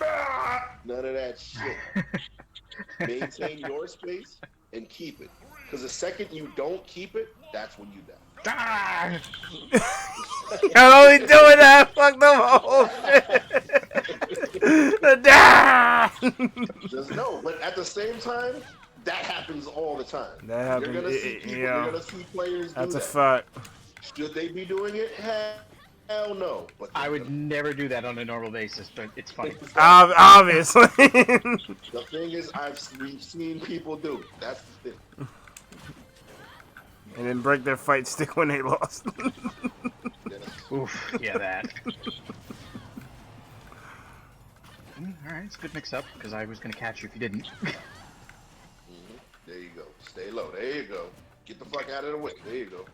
None of that shit. Maintain your space and keep it. Because the second you don't keep it, that's when you die. I'm only doing that. Fuck the whole shit. Just no, but at the same time, that happens all the time. That happens. You're gonna see people. You're gonna see players. That's do a that. fact. Should they be doing it? Hell no. But I would never do that on a normal basis, but it's funny. Obviously. The thing is, we've seen people do it. That's the thing. And then break their fight stick when they lost. Oof, yeah, that. Alright, it's a good mix up, because I was going to catch you if you didn't. There you go. Stay low. There you go. Get the fuck out of the way. There you go.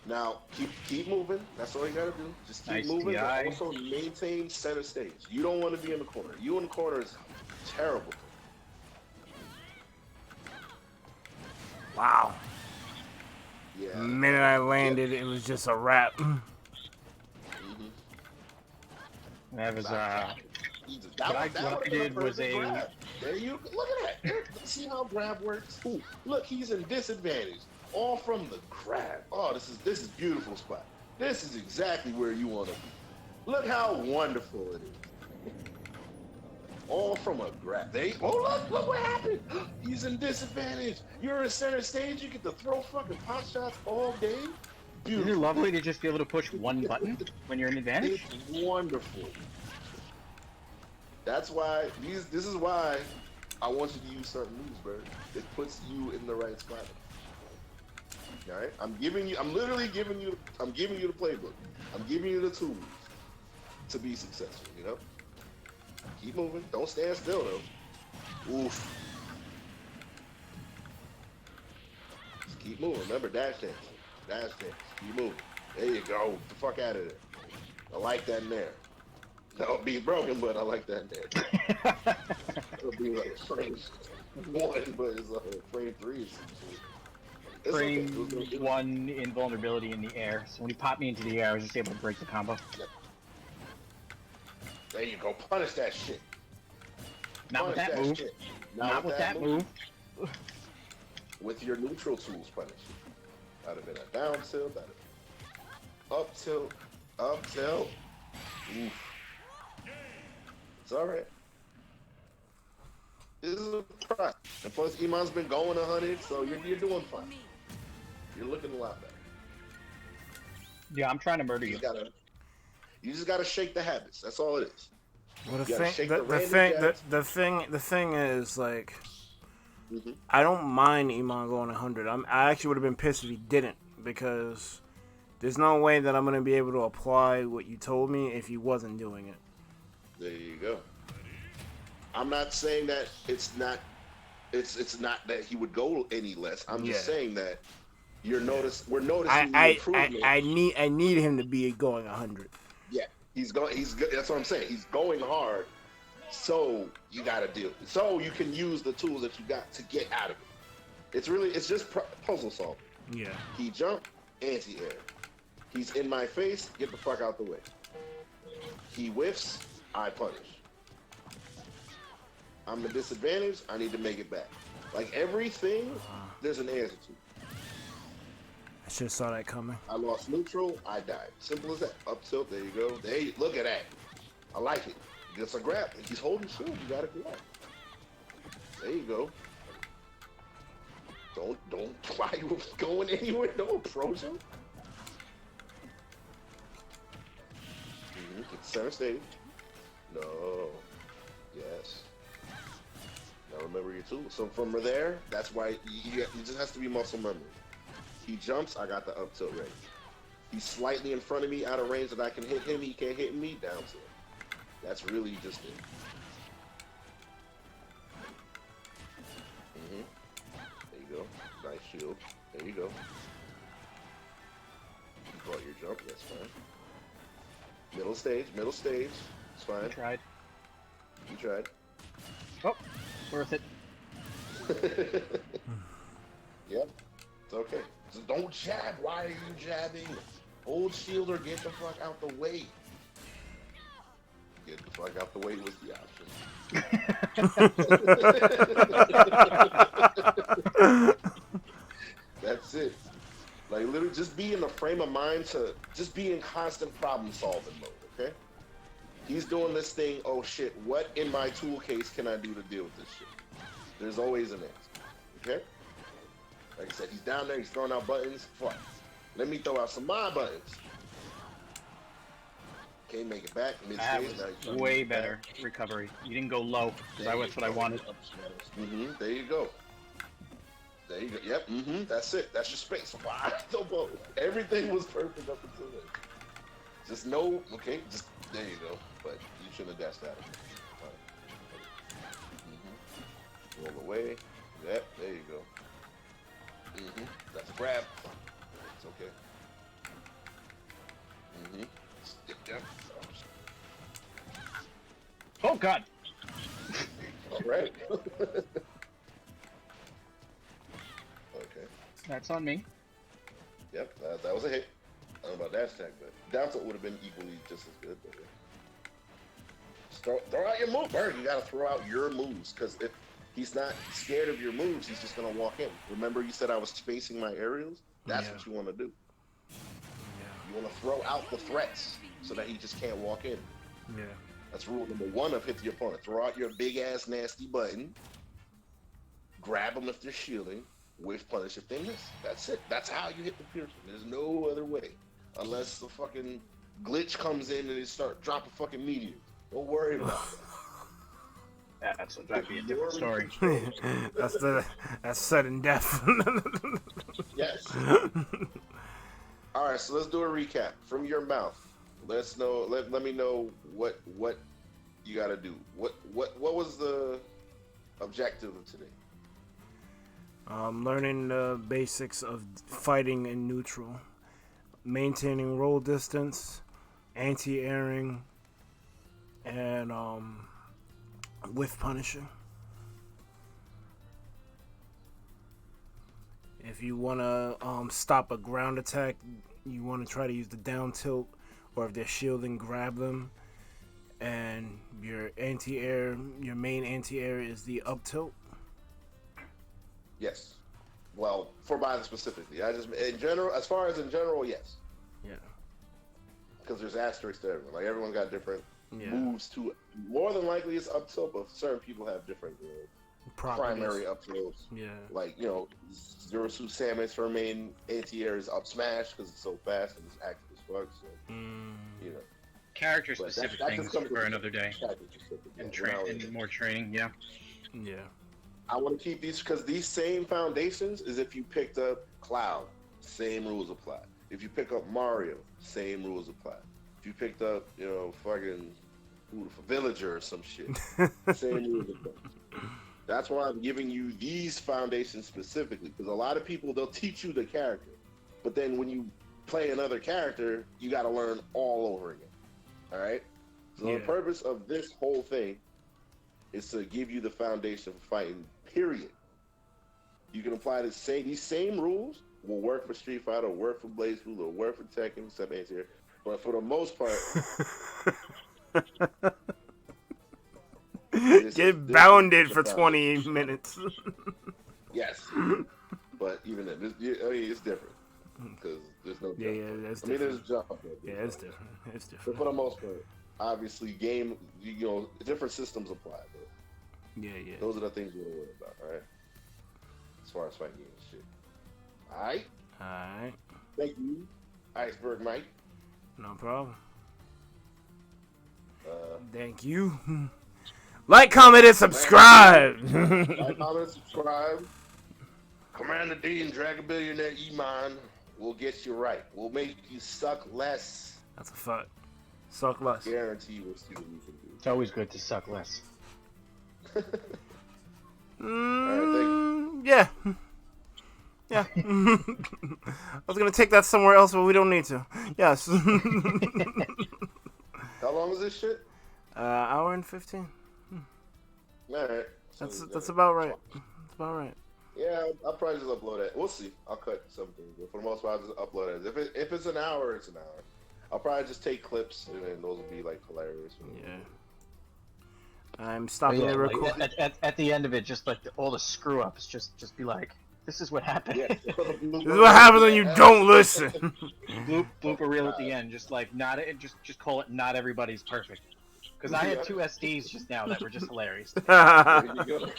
Now, keep moving. That's all you gotta do. Just keep moving. But also maintain center stage. You don't want to be in the corner. You in the corner is terrible. Wow. Yeah. The minute I landed, it was just a wrap. That was, what I did was a grab. There you look at that. See how grab works? Ooh, look, he's in disadvantage. All from the grab. Oh, this is beautiful spot. This is exactly where you want to be. Look how wonderful it is. All from a grab. Look what happened. He's in disadvantage. You're in center stage. You get to throw fucking pot shots all day. Beautiful. Isn't it lovely to just be able to push one button when you're in advantage? It's wonderful. That's why this is why I want you to use certain moves, Berg. It puts you in the right spot. All right, I'm literally giving you the playbook. I'm giving you the tools to be successful. You know, keep moving. Don't stand still though. Oof. Just keep moving. Remember, dash dance. Dash dance. Keep moving. There you go. Get the fuck out of there. I like that in there. That'll be broken, but I like that in there. It'll be like frame 1, but it's like frame 3 or something. Frame 1 invulnerability in the air. So when he popped me into the air, I was just able to break the combo. Yep. There you go. Punish that shit. Not with that move. Not with that move. With your neutral tools, punish it. That'd have been a down tilt. That'd have been up tilt. Up tilt. Oof. It's alright. This is a try. And plus, Emon's been going 100, so you're doing fine. You're looking a lot better. Yeah, I'm trying to murder you. You just gotta shake the habits. That's all it is. Well, the thing is, like, I don't mind Emon going 100. I actually would have been pissed if he didn't, because there's no way that I'm gonna be able to apply what you told me if he wasn't doing it. There you go. I'm not saying that it's not that he would go any less. I'm just saying that we're noticing the improvement. I need him to be going 100. Yeah, he's good. That's what I'm saying. He's going hard, so you gotta deal. So you can use the tools that you got to get out of it. It's just puzzle solving. Yeah. He jumped, anti-air. He's in my face, get the fuck out the way. He whiffs, I punish. I'm at disadvantage, I need to make it back. Like everything, there's an answer to. I should have saw that coming. I lost neutral, I died. Simple as that. Up tilt, there you go. Look at that. I like it. It's a grab. If he's holding shield, you gotta grab. There you go. Don't why you going anywhere? Don't approach him. Get center stage. No. Yes. Now remember your tools. So from there, that's why it just has to be muscle memory. He jumps, I got the up tilt ready. He's slightly in front of me, out of range that I can hit him. He can't hit me, down tilt. That's really just it. There you go. Nice shield. There you go. You brought your jump, that's fine. Middle stage. It's fine. I tried. You tried. Oh, worth it. Yep, it's okay. So don't jab. Why are you jabbing? Hold shield or get the fuck out the way. Get the fuck out the way was the option. That's it. Like literally just be in the frame of mind to just be in constant problem solving mode, okay? He's doing this thing, oh shit, what in my tool case can I do to deal with this shit? There's always an answer, okay? Like I said, he's down there, he's throwing out buttons, fuck. Let me throw out some my buttons. Can't make it back, mid-stage. That was way better recovery. You didn't go low, because that's what I wanted. There you go. There you go. Yep. That's it. That's your space. Why? Everything was perfect up until then. Just no. Okay. Just there you go. But you shouldn't have dashed that. Roll away. Yep. There you go. That's a grab. It's okay. Yep. Oh God. All right. Okay. That's on me. Yep, that was a hit. I don't know about dash attack, but down tilt would have been equally just as good. But throw out your move, Berg. You gotta throw out your moves, because if he's not scared of your moves, he's just gonna walk in. Remember you said I was spacing my aerials? That's what you want to do. You want to throw out the threats so that he just can't walk in. Yeah. That's rule number one of hit the opponent. Throw out your big ass nasty button. Grab them if they're shielding. Whiff punish if they miss. That's it. That's how you hit the piercing. There's no other way. Unless the fucking glitch comes in and they start dropping fucking meteors. Don't worry about it. That'd be a different story. that's sudden death. Yes. All right, so let's do a recap from your mouth. Let's know. Let me know what you got to do. What was the objective of today? Learning the basics of fighting in neutral, maintaining roll distance, anti-airing, and whiff punishing. If you want to stop a ground attack, you want to try to use the down tilt, or if they're shielding, grab them. And your anti-air, your main anti-air is the up tilt. Yes. Well, for Biden specifically, I just in general, as far as in general, yes. Yeah. Because there's asterisks to everyone. Like everyone got different moves to it. More than likely, it's up tilt, but certain people have different primary up tilts. Yeah. Like Jeroentjeee Samus, her main anti-air is up smash because it's so fast and it's active as fuck. So Character specific things for another day. And more training. Yeah. Yeah. I want to keep these because these same foundations is if you picked up Cloud, same rules apply. If you pick up Mario, same rules apply. If you picked up, fucking Villager or some shit, same rules apply. That's why I'm giving you these foundations specifically, because a lot of people, they'll teach you the character, but then when you play another character, you got to learn all over again. All right? So the purpose of this whole thing is to give you the foundation for fighting, period. You can apply these same rules will work for Street Fighter, work for Blazblue, or work for Tekken, except anti-air. But for the most part, get bounded for 20 minutes. Yes, but even then, it's different because there's no. That's different. There's jump. It's different. It's different. But for the most part, obviously, different systems apply. But those are the things you want to worry about. All right. as far as fighting games and shit. Alright? Alright. Thank you, IcebergMike. No problem. Uh, Thank you. Like, comment, and subscribe. like, comment, subscribe. Commander D and Dragon Billionaire Emon will get you right. We'll make you suck less. That's a fuck. Suck less. Guarantee we'll see what we can do. It's always good to suck less. Yeah. Yeah. I was gonna take that somewhere else, but we don't need to. Yes. How long is this shit? Hour and 15. Alright. That's about right. That's about right. Yeah, I'll probably just upload it. We'll see. I'll cut something, but for the most part, I'll just upload it. If it's an hour, it's an hour. I'll probably just take clips, and then those will be like hilarious. Yeah. I'm stopping the Like, recording. at the end of it, just like all the screw ups, just be like, this is what happened. Yeah. This is what happens when you don't listen. Blooper reel at the end, just like not it, just call it not everybody's perfect. Because I had 2 SDs just now that were just hilarious. There you go.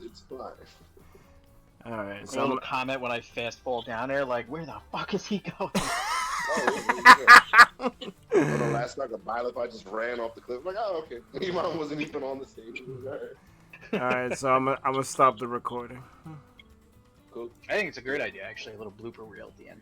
It's fine. Alright, A so little comment when I fast fall down there, like, where the fuck is he going? Oh, the last time a Byleth, I just ran off the cliff. Like, oh, okay. Emon wasn't even on the stage. Alright, so I'm gonna stop the recording. Cool. I think it's a great idea, actually, a little blooper reel at the end.